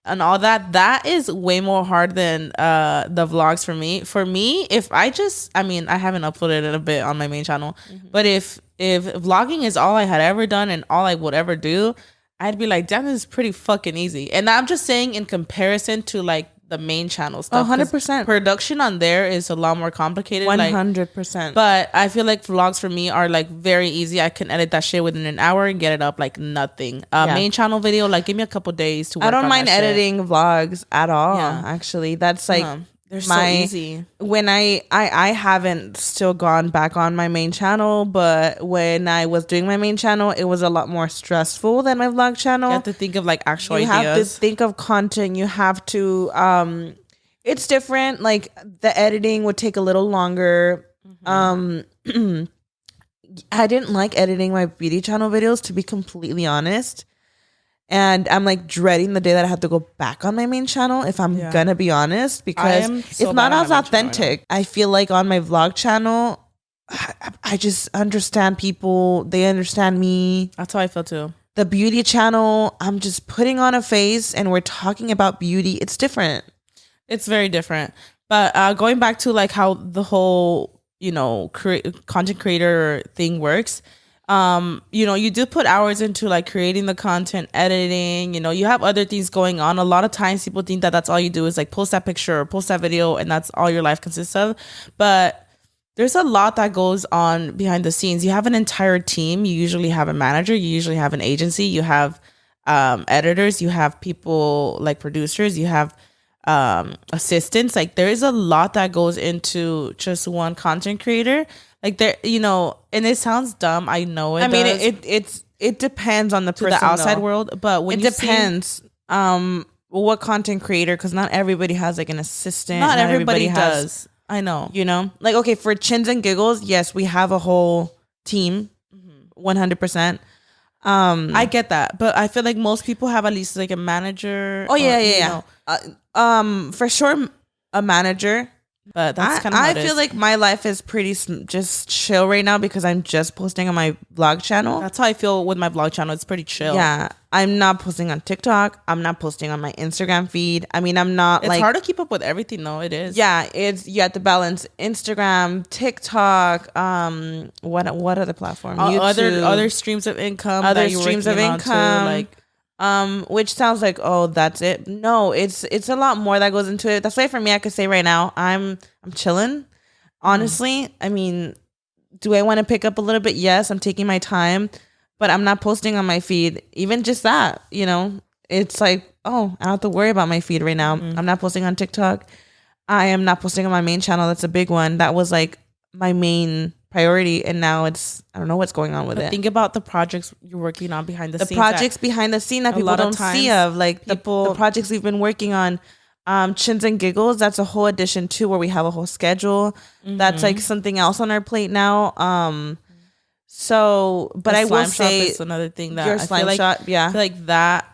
and all that. That is way more hard than the vlogs for me. For me, if I haven't uploaded it a bit on my main channel, but if vlogging is all I had ever done and all I would ever do, I'd be like, damn, this is pretty fucking easy. And I'm just saying in comparison to like the main channel stuff. 100%. Production on there is a lot more complicated. 100%. But I feel like vlogs for me are like very easy. I can edit that shit within an hour and get it up like nothing. Main channel video, like give me a couple days to work on. I don't mind editing vlogs at all. Actually, that's like they're so easy. When I haven't still gone back on my main channel, but when I was doing my main channel, it was a lot more stressful than my vlog channel. You have to think of like actual ideas. You have to think of content. You have to it's different. Like the editing would take a little longer. I didn't like editing my beauty channel videos, to be completely honest. And I'm like dreading the day that I have to go back on my main channel, if I'm gonna be honest, because it's not as authentic. I feel like on my vlog channel, I just understand people. They understand me. That's how I feel too. The beauty channel, I'm just putting on a face and we're talking about beauty. It's different. It's very different. But going back to like how the whole, content creator thing works. You do put hours into like creating the content, editing, you have other things going on. A lot of times people think that that's all you do is like post that picture or post that video and that's all your life consists of. But there's a lot that goes on behind the scenes. You have an entire team. You usually have a manager. You usually have an agency. You have editors. You have people like producers. You have assistants. Like there is a lot that goes into just one content creator. Like there, and it sounds dumb. I know it. I mean, it depends on the person, the outside world, but when it depends. What content creator? Because not everybody has like an assistant. Not everybody does. I know. Like okay, for Chins and Giggles, yes, we have a whole team, 100%. I get that, but I feel like most people have at least like a manager. Oh yeah. For sure, a manager. But that's kind of I feel like my life is pretty just chill right now because I'm just posting on my vlog channel. That's how I feel with my vlog channel. It's pretty chill. Yeah. I'm not posting on TikTok. I'm not posting on my Instagram feed. I mean, I'm not It's hard to keep up with everything though. It is. Yeah. You have to balance Instagram, TikTok, what other platform? YouTube, other streams of income. Other streams of income. Which sounds like, oh, that's it. No, it's a lot more that goes into it. That's why for me, I could say right now, I'm chilling. Honestly, I mean, do I want to pick up a little bit? Yes, I'm taking my time, but I'm not posting on my feed. Even just that, it's like, oh, I don't have to worry about my feed right now. I'm not posting on TikTok. I am not posting on my main channel. That's a big one. That was like my main priority, and now I don't know what's going on with it. Think about the projects you're working on behind the scenes. The projects behind the scene that people don't see of, like the projects we've been working on. Chins and Giggles, that's a whole edition too, where we have a whole schedule. That's like something else on our plate now. But I will say is another thing that your slime shop. Yeah, I feel like that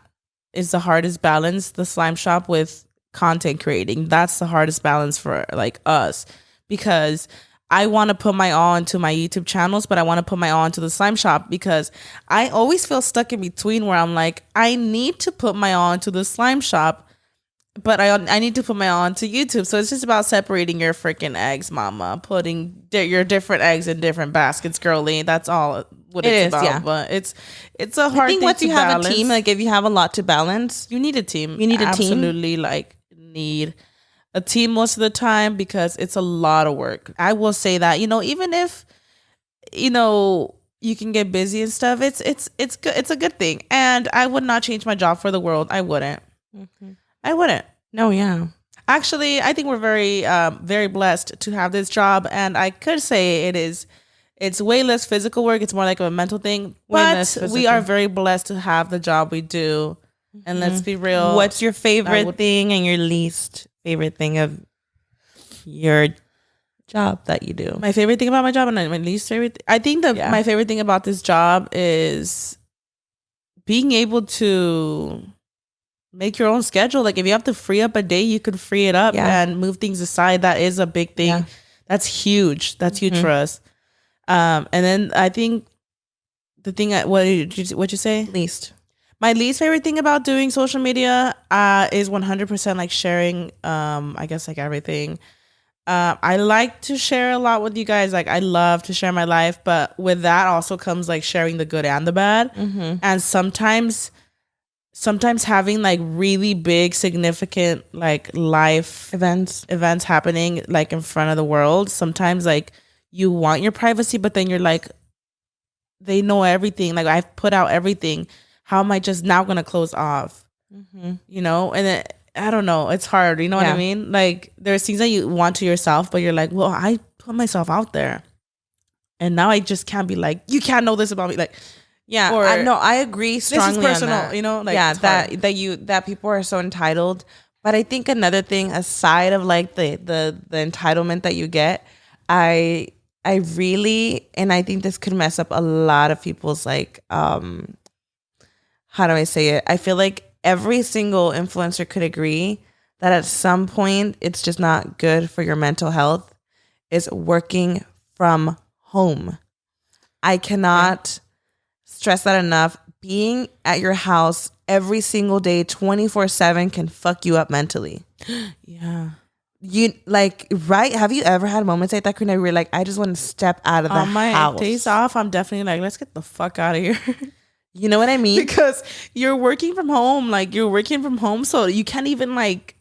is the hardest balance. The slime shop with content creating, that's the hardest balance for like us, because I want to put my all into my YouTube channels, but I want to put my all into the slime shop, because I always feel stuck in between where I'm like, I need to put my all into the slime shop, but I need to put my all into YouTube. So it's just about separating your freaking eggs, mama. Putting your different eggs in different baskets, girly. That's all what it's about. Yeah. But it's a hard thing to balance. I think once you have a team, like if you have a lot to balance, you need a team. You need a team. Absolutely, like need a team most of the time, because it's a lot of work. I will say that, even if, you can get busy and stuff, it's good. It's a good thing. And I would not change my job for the world. I wouldn't. I wouldn't. No, yeah. Actually, I think we're very, very blessed to have this job, and I could say it's way less physical work. It's more like a mental thing. But we are very blessed to have the job we do. And let's be real. What's your favorite thing and your least favorite thing of your job that you do? My favorite thing about my job and my least favorite. I think my favorite thing about this job is being able to make your own schedule. Like if you have to free up a day, you can free it up and move things aside. That is a big thing. Yeah. That's huge. That's huge for us. And then I think the thing, what'd you say? My least favorite thing about doing social media is 100% like sharing, I guess like everything. I like to share a lot with you guys. Like I love to share my life, but with that also comes like sharing the good and the bad. And sometimes having like really big, significant like life events happening like in front of the world. Sometimes like you want your privacy, but then you're like, they know everything. Like I've put out everything. How am I just now going to close off? You know? And then, I don't know. It's hard. You know what I mean? Like there's things that you want to yourself, but you're like, well, I put myself out there. And now I just can't be like, you can't know this about me. Like, yeah, or I agree strongly. This is personal, on that. You know, like that people are so entitled. But I think another thing aside of like the entitlement that you get, I really, and I think this could mess up a lot of people's like, how do I say it? I feel like every single influencer could agree that at some point it's just not good for your mental health is working from home. I cannot stress that enough. Being at your house every single day, 24/7 can fuck you up mentally. Yeah. You like, right? Have you ever had moments like that, Karina, where you're like, I just want to step out of the house? On my days off, I'm definitely like, let's get the fuck out of here. You know what I mean? Because you're working from home. Like you're working from home, so you can't even like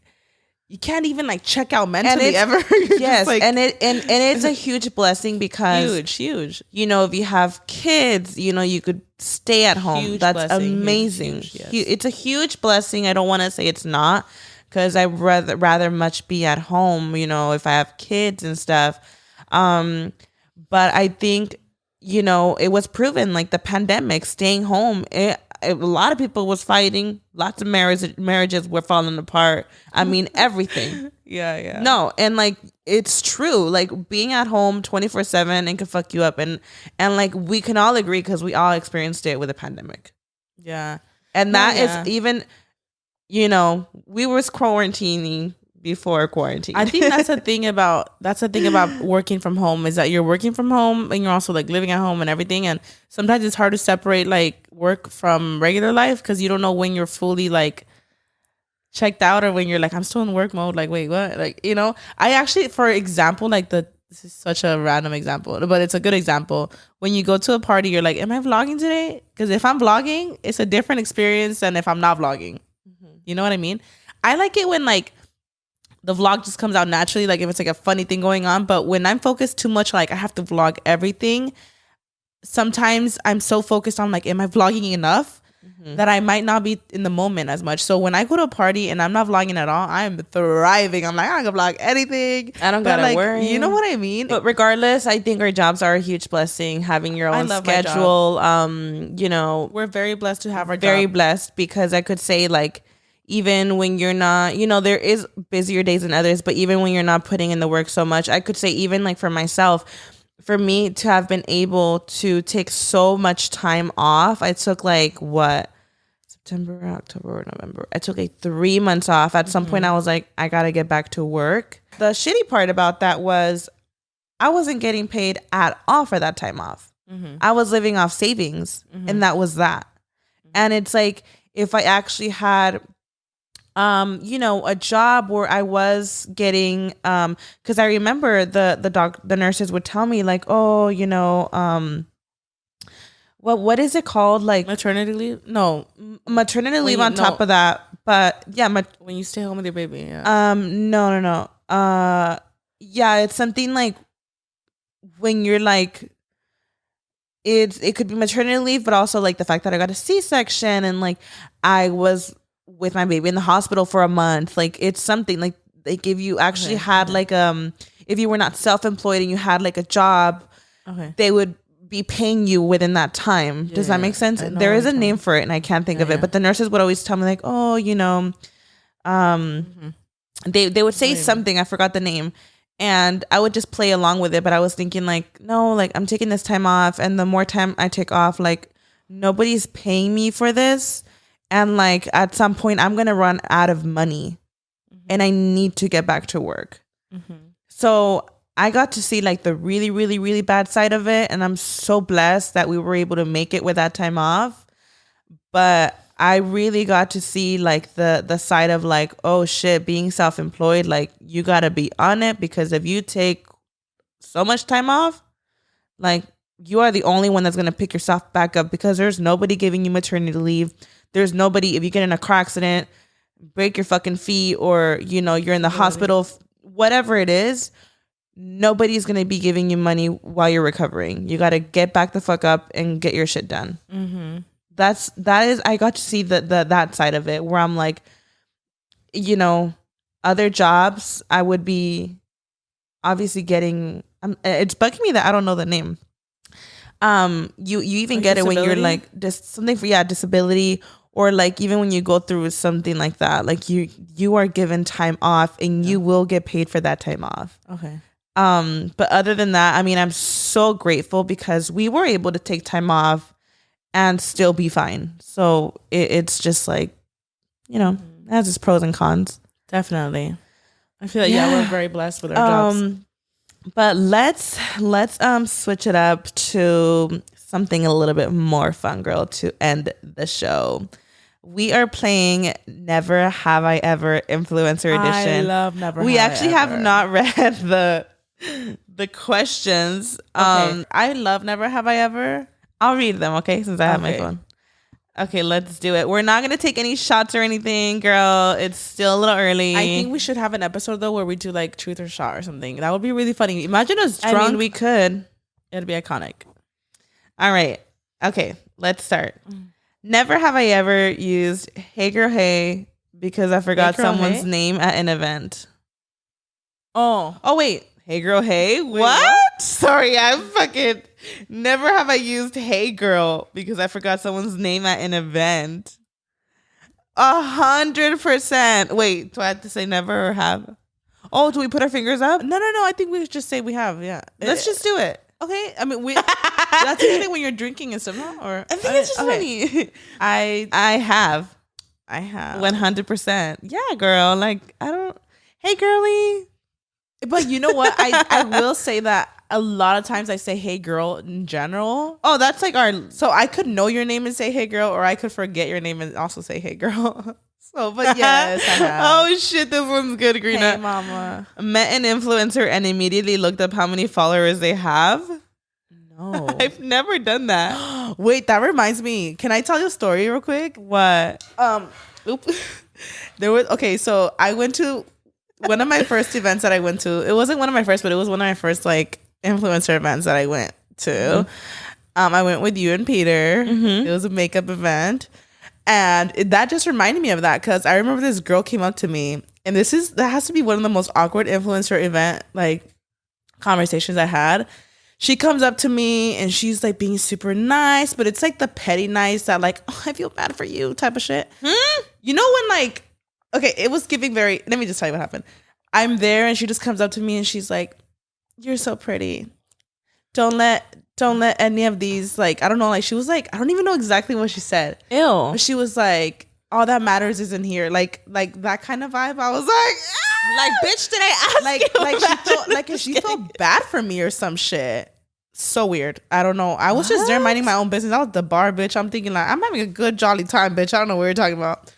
check out mentally ever. Yes, like, and it's a huge blessing because huge. You know, if you have kids, you know, you could stay at home. Huge That's blessing. amazing. Huge, yes. It's a huge blessing. I don't want to say it's not, because I rather much be at home. You know, if I have kids and stuff. But I think, you know, it was proven, like the pandemic, staying home, a lot of people was fighting. Lots of marriages were falling apart. I mean, everything. Yeah. No, and like it's true. Like being at home 24/7 and can fuck you up, and like we can all agree because we all experienced it with the pandemic. Yeah, and that is even, you know, we were quarantining before quarantine. I think that's the thing about working from home is that you're working from home and you're also like living at home and everything, and sometimes it's hard to separate like work from regular life because you don't know when you're fully like checked out or when you're like, I'm still in work mode. Like, wait, what? Like, you know, I actually, for example, like this is such a random example, but it's a good example. When you go to a party, you're like, am I vlogging today? Because if I'm vlogging, it's a different experience than if I'm not vlogging. You know what I mean? I like it when like the vlog just comes out naturally, like if it's like a funny thing going on. But when I'm focused too much, like I have to vlog everything, sometimes I'm so focused on like, am I vlogging enough that I might not be in the moment as much. So when I go to a party and I'm not vlogging at all, I'm thriving. I'm like, I don't vlog anything. I don't gotta worry. You know what I mean? But regardless, I think our jobs are a huge blessing. Having your own schedule, you know, we're very blessed to have our very job. blessed, because I could say like, even when you're not, you know, there is busier days than others, but even when you're not putting in the work so much, I could say even like for myself, for me to have been able to take so much time off, I took like September, October, November. I took like 3 months off. At some point I was like, I got to get back to work. The shitty part about that was I wasn't getting paid at all for that time off. I was living off savings and that was that. And it's like, if I actually had you know, a job where I was getting, because I remember the nurses would tell me like, oh, you know, what is it called? Like maternity leave? No, maternity leave on top of that. But yeah, when you stay home with your baby. Yeah. No. Yeah, it's something like when you're like, it could be maternity leave, but also like the fact that I got a C-section and like I was with my baby in the hospital for a month. Like it's something like like if you actually had like if you were not self-employed and you had like a job, they would be paying you within that time. Does that make sense? There is a name for it and I can't think of it, but the nurses would always tell me like, oh, you know, they would say something, I forgot the name, and I would just play along with it. But I was thinking like, no, like I'm taking this time off, and the more time I take off, like nobody's paying me for this, and like at some point I'm gonna run out of money, and I need to get back to work. So I got to see like the really, really, really bad side of it. And I'm so blessed that we were able to make it with that time off. But I really got to see like the side of like, oh shit, being self-employed, like you got to be on it, because if you take so much time off, like you are the only one that's going to pick yourself back up, because there's nobody giving you maternity leave. There's nobody, if you get in a car accident, break your fucking feet, or, you know, you're in the hospital, whatever it is, nobody's going to be giving you money while you're recovering. You got to get back the fuck up and get your shit done. That is, I got to see that side of it, where I'm like, you know, other jobs, I would be obviously getting, it's bugging me that I don't know the name. You even like get disability? It when you're like just something for, disability, or like even when you go through something like that, like you are given time off and you will get paid for that time off. But other than that, I mean, I'm so grateful because we were able to take time off and still be fine. So it's just like, you know, it has its pros and cons. Definitely. I feel like, we're very blessed with our jobs. But let's switch it up to something a little bit more fun, girl, to end the show. We are playing Never Have I Ever Influencer Edition. I love Never We actually have not read the questions. I love Never Have I Ever. I'll read them, okay? Since I have my phone. Okay, let's do it. We're not going to take any shots or anything, girl. It's still a little early. I think we should have an episode, though, where we do, like, truth or shot or something. That would be really funny. Imagine us drunk. I mean, we could. It'd be iconic. All right. Okay, let's start. Never have I ever used Hey Girl Hey because I forgot someone's name at an event. Oh, wait. Hey Girl Hey? Wait, what? Sorry, I'm fucking... Never have I used Hey Girl because I forgot someone's name at an event. 100%. Wait, do I have to say never or have? Oh, do we put our fingers up? No. I think we should just say we have. Yeah. Let's just do it. Okay. I mean, that's the thing when you're drinking and stuff, no? Or I think it's just funny. I have. 100%. Yeah, girl. Like, I don't... Hey, girly. But you know what? I will say that a lot of times I say hey girl in general. Oh, that's like so I could know your name and say hey girl, or I could forget your name and also say hey girl. So, but yes, I have. Oh shit, this one's good, Karina. Hey mama. Met an influencer and immediately looked up how many followers they have. No. I've never done that. Wait, that reminds me. Can I tell you a story real quick? What? So I went to one of my first events that I went to. It wasn't one of my first, but it was one of my first like influencer events that I went to. I went with you and Peter. It was a makeup event, and that just reminded me of that because I remember this girl came up to me, and that has to be one of the most awkward influencer event like conversations I had. She comes up to me and she's like being super nice, but it's like the petty nice that like, oh, I feel bad for you type of shit. You know when like, okay, it was giving very, let me just tell you what happened. I'm there and she just comes up to me and she's like, you're so pretty. Don't let any of these, like, I don't know, like she was like, I don't even know exactly what she said. Ew. But she was like, all that matters isn't here. Like that kind of vibe. I was like, like, bitch, did I ask she felt bad for me or some shit. So weird. I don't know. I was just there minding my own business. I was at the bar, bitch. I'm thinking like, I'm having a good jolly time, bitch. I don't know what you're talking about.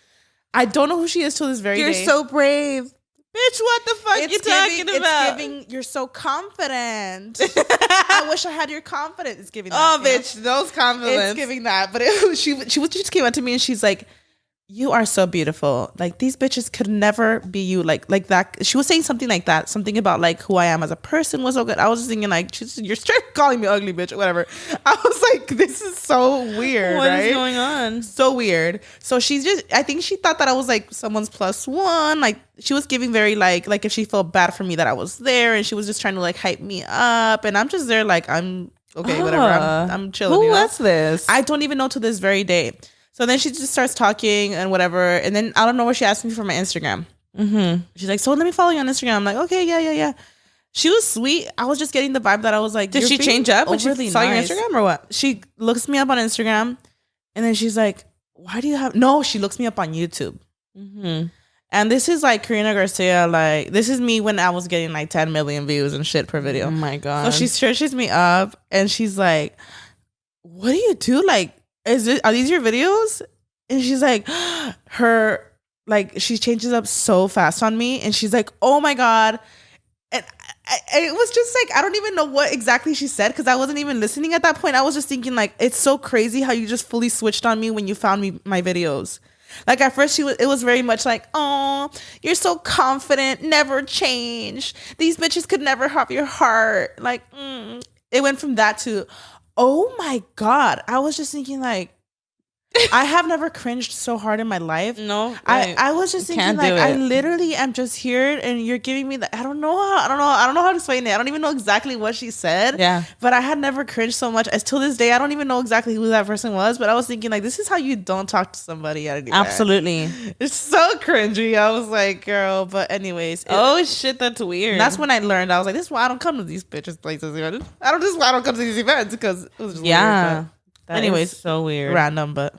I don't know who she is till this very day. You're so brave. Bitch, what the fuck you talking about? It's giving, you're so confident. I wish I had your confidence. It's giving that. Oh, bitch, those compliments. It's giving that. But she just came up to me and she's like, you are so beautiful. Like, these bitches could never be you. Like that. She was saying something like that. Something about like who I am as a person was so good. I was just thinking like, you're straight calling me ugly, bitch, or whatever. I was like, this is so weird. What right? is going on? So weird. So she's just, I think she thought that I was like someone's plus one. Like, she was giving very like if she felt bad for me that I was there, and she was just trying to like hype me up. And I'm just there like, I'm okay, whatever. I'm chilling. Who was this? I don't even know to this very day. So then she just starts talking and whatever. And then I don't know where she asked me for my Instagram. Mm-hmm. She's like, so let me follow you on Instagram. I'm like, okay, yeah. She was sweet. I was just getting the vibe that I was like, did she change up when she saw your Instagram or what? She looks me up on Instagram. And then she's like, why do you have... No, she looks me up on YouTube. Mm-hmm. And this is like Karina Garcia. Like, this is me when I was getting like 10 million views and shit per video. Oh my God. So she searches me up and she's like, what do you do? Like, are these your videos? And she's like, she changes up so fast on me, and she's like, oh my God. And it was just like, I don't even know what exactly she said, because I wasn't even listening at that point. I was just thinking like, it's so crazy how you just fully switched on me when you found my videos. Like, at first it was very much like, oh, you're so confident, never change. These bitches could never have your heart. Like, it went from that to, oh my God. I was just thinking like, I have never cringed so hard in my life. No, I was just thinking like, I literally am just here and you're giving me that. I don't know how to explain it. I don't even know exactly what she said. Yeah. But I had never cringed so much. As till this day, I don't even know exactly who that person was. But I was thinking like, this is how you don't talk to somebody at any Absolutely. It's so cringy. I was like, girl. But anyways. Oh shit, that's weird. That's when I learned. I was like, this is why I don't come to these bitches places. This is why I don't come to these events, because it was just weird. Anyways, so weird. Random, but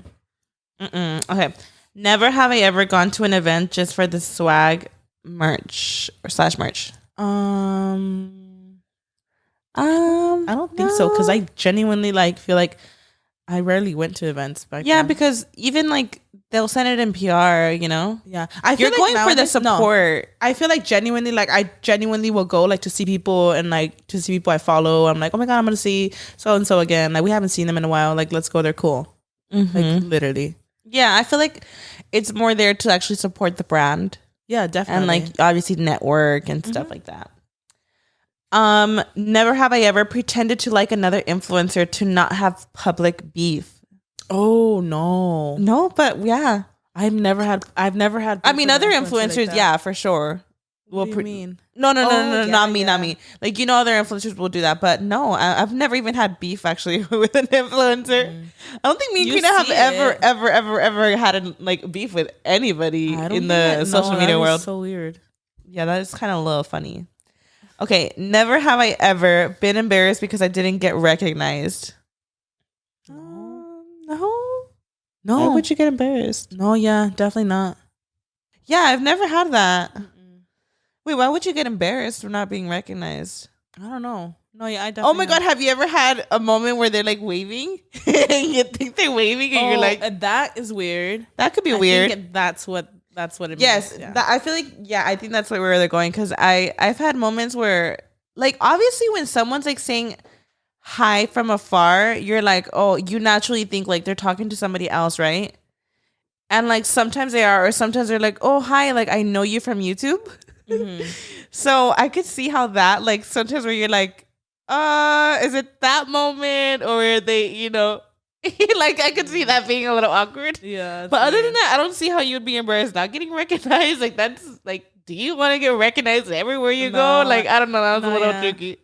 okay. Never have I ever gone to an event just for the swag merch or / merch. I don't think so, because I genuinely like feel like I rarely went to events back then. Because even like they'll send it in PR, you know. Yeah, you're going for the support. No, I feel like genuinely, like I genuinely will go like to see people and like to see people I follow. I'm like, oh my God, I'm gonna see so and so again. Like, we haven't seen them in a while. Like, let's go. They're cool. Mm-hmm. Like, literally. Yeah, I feel like it's more there to actually support the brand. Yeah, definitely. And like obviously network and stuff like that. Never have I ever pretended to like another influencer to not have public beef. Oh no, but yeah, I've never had. I mean, other influencers, like, yeah, for sure. What do you mean? No, not me. Like, you know, other influencers will do that, but no, I've never even had beef actually with an influencer. I don't think me and Karina have ever had a, like beef with anybody in the social media world. So weird. Yeah, that is kind of a little funny. Okay, never have I ever been embarrassed because I didn't get recognized. No. Why would you get embarrassed? No, yeah, definitely not. Yeah, I've never had that. Wait, why would you get embarrassed for not being recognized? I don't know. No, yeah, I definitely. Oh my God, have you ever had a moment where they're like waving and you think they're waving and you're like, that is weird. That could be weird. I think that's what it means. Yes, yeah. I feel like, yeah, I think that's where they're going, because I've had moments where, like, obviously when someone's like saying hi from afar, you're like, oh, you naturally think like they're talking to somebody else, right? And like sometimes they are, or sometimes they're like, oh, hi, like I know you from YouTube. Mm-hmm. So I could see how that, like, sometimes where you're like, is it that moment, or they, you know, like I could see that being a little awkward. Yeah. But other than that, I don't see how you'd be embarrassed not getting recognized. Like, that's like, do you want to get recognized everywhere you go? Like, I don't know. That was a little tricky.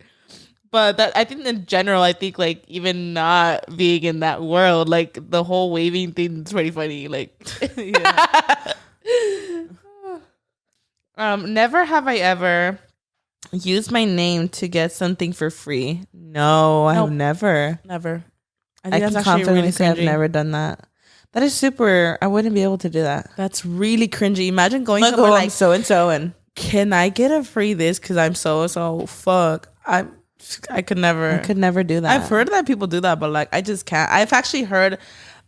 But that, I think in general, I think like even not being in that world, like the whole waving thing is pretty funny. Like, never have I ever used my name to get something for free. No, I've never. I can confidently say I've never done that. That is super. I wouldn't be able to do that. That's really cringy. Imagine going somewhere like so and so and can I get a free this because I'm so fuck. I could never do that. I've heard that people do that, but like I just can't. I've actually heard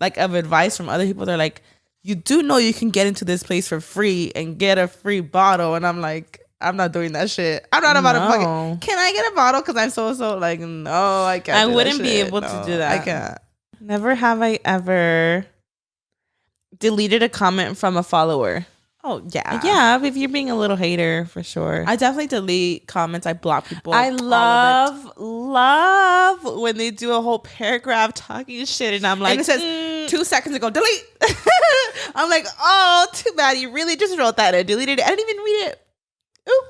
like of advice from other people. They're like, you do know you can get into this place for free and get a free bottle, and I'm like, I'm not doing that shit. I'm not about to fucking. Can I get a bottle? Because I'm so like, no, I can't. I wouldn't be able to do that. I can't. Never have I ever deleted a comment from a follower. Oh yeah, yeah. If you're being a little hater, for sure. I definitely delete comments. I block people. I love when they do a whole paragraph talking shit, and I'm like, and it says 2 seconds ago, delete. I'm like, oh, too bad. You really just wrote that and deleted it. I didn't even read it. Ooh.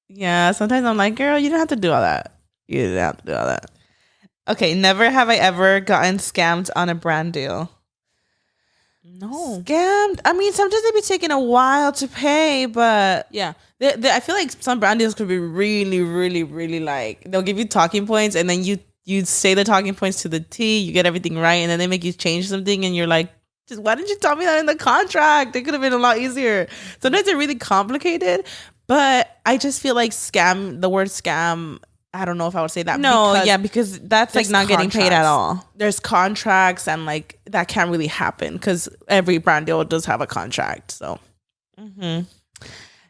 Yeah. Sometimes I'm like, girl, you don't have to do all that. You didn't have to do all that. Okay. Never have I ever gotten scammed on a brand deal. No. Scammed? I mean, sometimes they be taking a while to pay, but yeah. I feel like some brand deals could be really, really, really like, they'll give you talking points and then you say the talking points to the T, you get everything right, and then they make you change something and you're like, just why didn't you tell me that in the contract? It could have been a lot easier. Sometimes they're really complicated, but I just feel like the word scam, I don't know if I would say that. No, because that's like not getting paid at all. There's contracts and like that can't really happen because every brand deal does have a contract. So,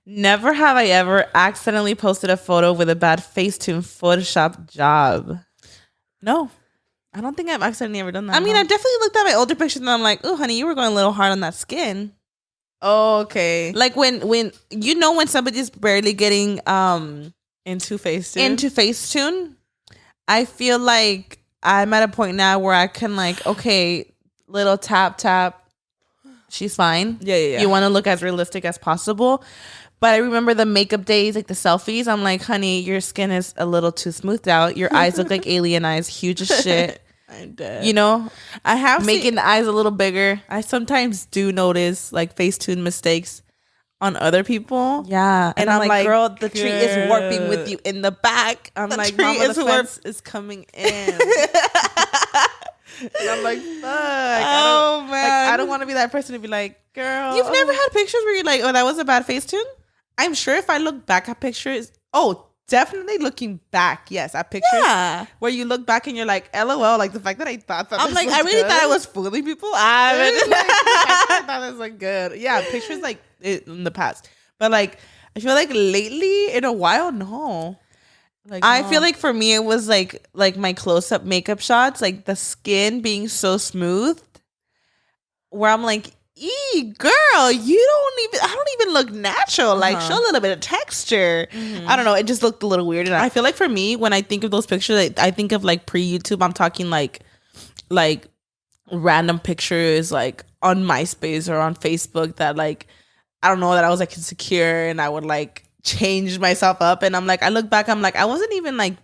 Never have I ever accidentally posted a photo with a bad Facetune Photoshop job. No, I don't think I've accidentally ever done that. I mean, I definitely looked at my older pictures and I'm like, oh, honey, you were going a little hard on that skin. Oh, okay. Like when you know when somebody's barely getting into Facetune, I feel like I'm at a point now where I can like, okay, little tap, she's fine. Yeah. You want to look as realistic as possible. But I remember the makeup days, like the selfies. I'm like, honey, your skin is a little too smoothed out. Your eyes look like alien eyes, huge as shit. I'm dead. You know, I have making the eyes a little bigger. I sometimes do notice like Facetune mistakes on other people. Yeah. And I'm like, girl, the tree is warping with you in the back. I'm like, mama, the fence is coming in. And I'm like, fuck. Oh, man. I don't want to be that person to be like, girl. You've never had pictures where you're like, oh, that was a bad Facetune? I'm sure if I look back at pictures, definitely looking back, yes, at pictures where you look back and you're like, LOL, like the fact that I thought that I'm like, I really thought I was fooling people. I thought this was good. Yeah, pictures like in the past. But like, I feel like lately, in a while, no. Like, I feel like for me, it was like my close-up makeup shots, like the skin being so smooth, where I'm like, girl, I don't even look natural. Like, show a little bit of texture. I don't know. It just looked a little weird. And I feel like for me, when I think of those pictures, I think of like pre-YouTube. I'm talking like random pictures like on MySpace or on Facebook that like, I don't know, that I was like insecure and I would like change myself up. And I'm like, I look back, I'm like, I wasn't even like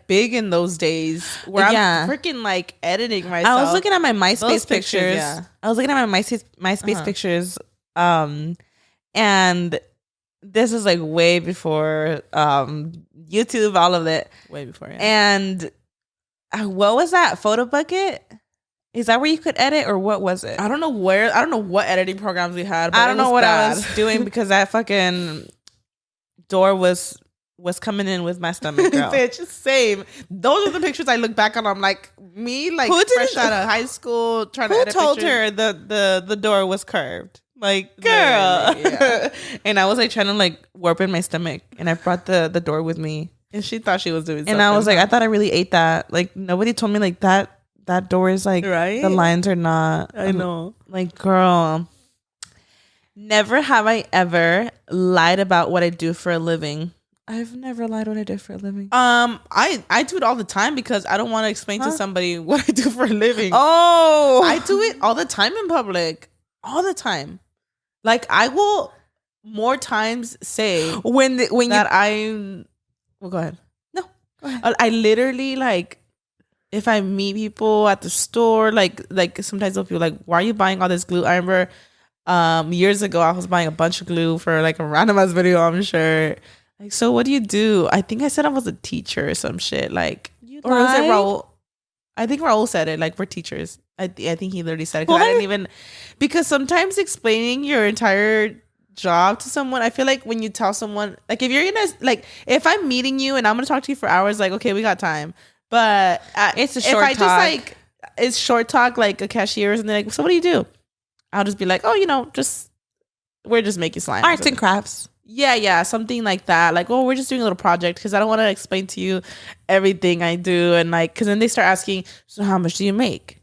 big in those days where I'm freaking like editing myself. I was looking at my MySpace pictures. Yeah. I was looking at my MySpace pictures. And this is like way before YouTube, all of it. Way before, yeah. And what was that? Photo Bucket? Is that where you could edit or what was it? I don't know what editing programs we had, but I don't know what bad. I was doing because that fucking door was coming in with my stomach, girl. Bitch, same. Those are the pictures I look back on. I'm like, me, like fresh out of high school, trying to edit told pictures? her the door was curved? Like, girl. Yeah. And I was like trying to like warp in my stomach, and I brought the door with me, and she thought she was doing something. And I was like, I thought I really ate that. Like, nobody told me like that door is like, right? The lines are not. I know. Like, girl. Never have I ever lied about what I do for a living. I've never lied what I do for a living. I do it all the time because I don't want to explain to somebody what I do for a living. Oh, I do it all the time in public, all the time. Like I will more times say when that I'm. Well, go ahead. No, go ahead. I literally like if I meet people at the store, like sometimes they'll be like, "Why are you buying all this glue?" I remember years ago I was buying a bunch of glue for like a random ass video, I'm sure. Like, so what do you do? I think I said I was a teacher or some shit. Like, or was it Raul? I think Raul said it. Like, we're teachers. I think he literally said it. I didn't even, because sometimes explaining your entire job to someone, I feel like when you tell someone, like if you're gonna, like if I'm meeting you and I'm gonna talk to you for hours, like, okay, we got time. But it's a short talk. If I just like, it's short talk, like a cashier, and they're like, so what do you do? I'll just be like, oh, we're just making slime. Arts and crafts. Yeah, something like that. Like, oh, we're just doing a little project because I don't want to explain to you everything I do. And like, because then they start asking, so how much do you make?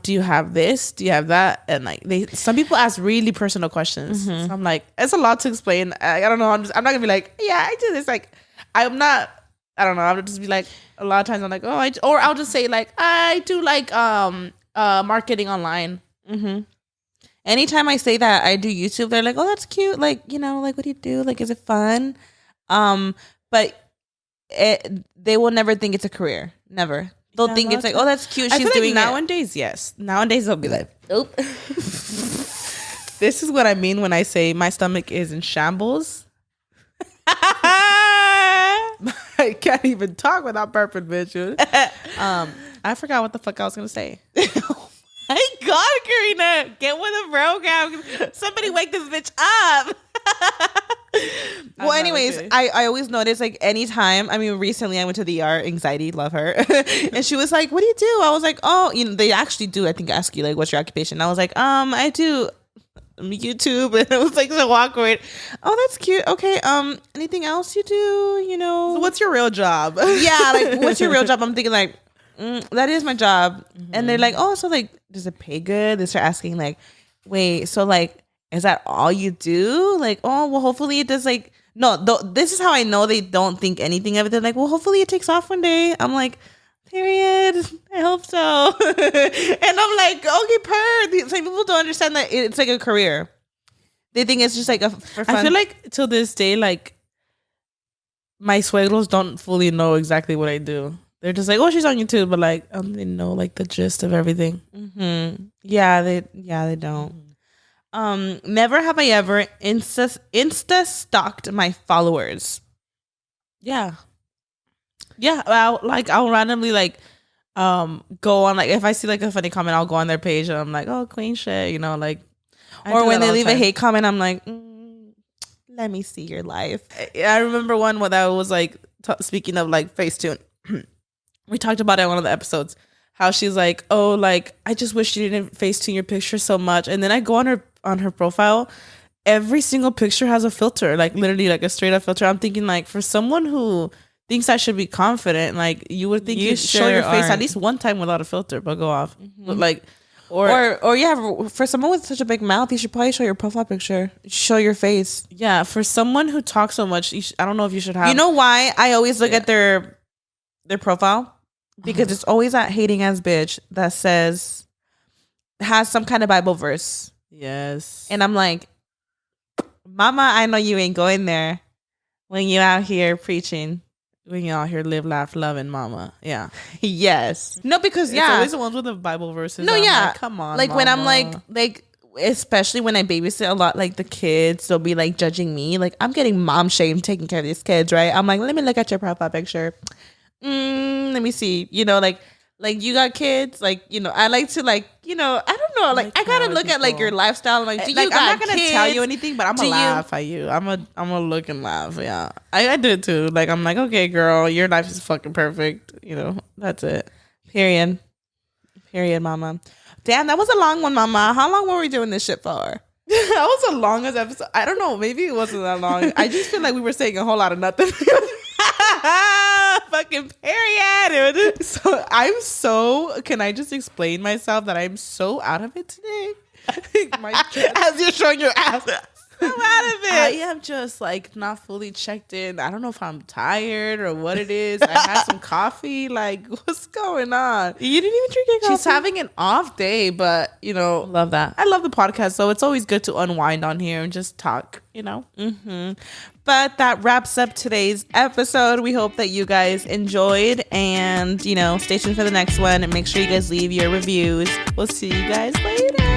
do you have this? Do you have that? And like some people ask really personal questions. So I'm like, it's a lot to explain. I don't know. I'm not gonna be like, yeah, I do this. Like, I'm not. I don't know. I'll just be like, a lot of times I'm like, oh, or I'll just say like, I do like marketing online. Anytime I say that I do YouTube, they're like, oh, that's cute. Like, like, what do you do? Like, is it fun? But they will never think it's a career. Never. They'll think it's like, oh, that's cute. She's doing nowadays. Yes, nowadays they'll be like, nope. This is what I mean when I say my stomach is in shambles. I can't even talk without burping, bitch. I forgot what the fuck I was gonna say. My God, Karina, get with the program. Somebody wake this bitch up. Well, anyways, okay. I always notice like anytime, I mean, recently I went to the ER, anxiety, love her. And she was like, what do you do? I was like, oh, they actually do, I think, ask you like, what's your occupation? I was like, I do YouTube. And it was like so awkward. Oh, that's cute. Okay. Anything else you do? So what's your real job? Yeah. Like, what's your real job? I'm thinking like, that is my job. And they're like, oh, so like, does it pay good? They start asking like, wait, so like, is that all you do? Like, oh, well, hopefully it does. Like, no, this is how I know they don't think anything of it. They're like, well, hopefully it takes off one day. I'm like, period. I hope so. And I'm like, okay, Some people don't understand that it's like a career. They think it's just like for fun. I feel like till this day, like my suegros don't fully know exactly what I do. They're just like, oh, she's on YouTube, but like, they know like the gist of everything. Yeah, they don't. Never have I ever Insta stalked my followers. Yeah. I'll randomly like go on, like if I see like a funny comment, I'll go on their page and I'm like, oh, queen shit, like. Or when they leave a hate comment, I'm like, let me see your life. I remember one that was like speaking of like Facetune. We talked about it in one of the episodes. How she's like, oh, like I just wish you didn't Facetune your picture so much. And then I go on her profile. Every single picture has a filter, like literally like a straight up filter. I'm thinking like for someone who thinks I should be confident, like you would think you show your face at least one time without a filter, but go off. But like, or yeah, for someone with such a big mouth, you should probably show your profile picture, show your face. Yeah, for someone who talks so much, I don't know if you should have. You know why I always look at their profile? Because it's always that hating ass bitch that has some kind of Bible verse. Yes. And I'm like, mama, I know you ain't going there when you out here preaching. When you out here live, laugh, loving, mama. Yeah. Yes. No, because it's always the ones with the Bible verses. No, yeah. Like, come on, like mama. When I'm like, especially when I babysit a lot, like the kids, they'll be like judging me. Like I'm getting mom shamed taking care of these kids, right? I'm like, let me look at your profile picture. Let me see. Like you got kids, like, I like to like, I don't know, like I gotta look at like your lifestyle. Like, do you got I'm not gonna kids? tell you anything, but I'm gonna laugh at you. I'm gonna look and laugh. Yeah, I did too. Like I'm like, okay, girl, your life is fucking perfect. That's it. Period, mama. Damn, that was a long one, mama. How long were we doing this shit for? That was the longest episode. I don't know. Maybe it wasn't that long. I just feel like we were saying a whole lot of nothing. Fucking period. So can I just explain myself that I'm so out of it today? As you're showing your ass. So out of it. I am just like not fully checked in. I don't know if I'm tired or what it is. I had some coffee. Like, what's going on? You didn't even drink your coffee? She's having an off day, but love that. I love the podcast, so it's always good to unwind on here and just talk, But that wraps up today's episode. We hope that you guys enjoyed, and stay tuned for the next one, and make sure you guys leave your reviews. We'll see you guys later.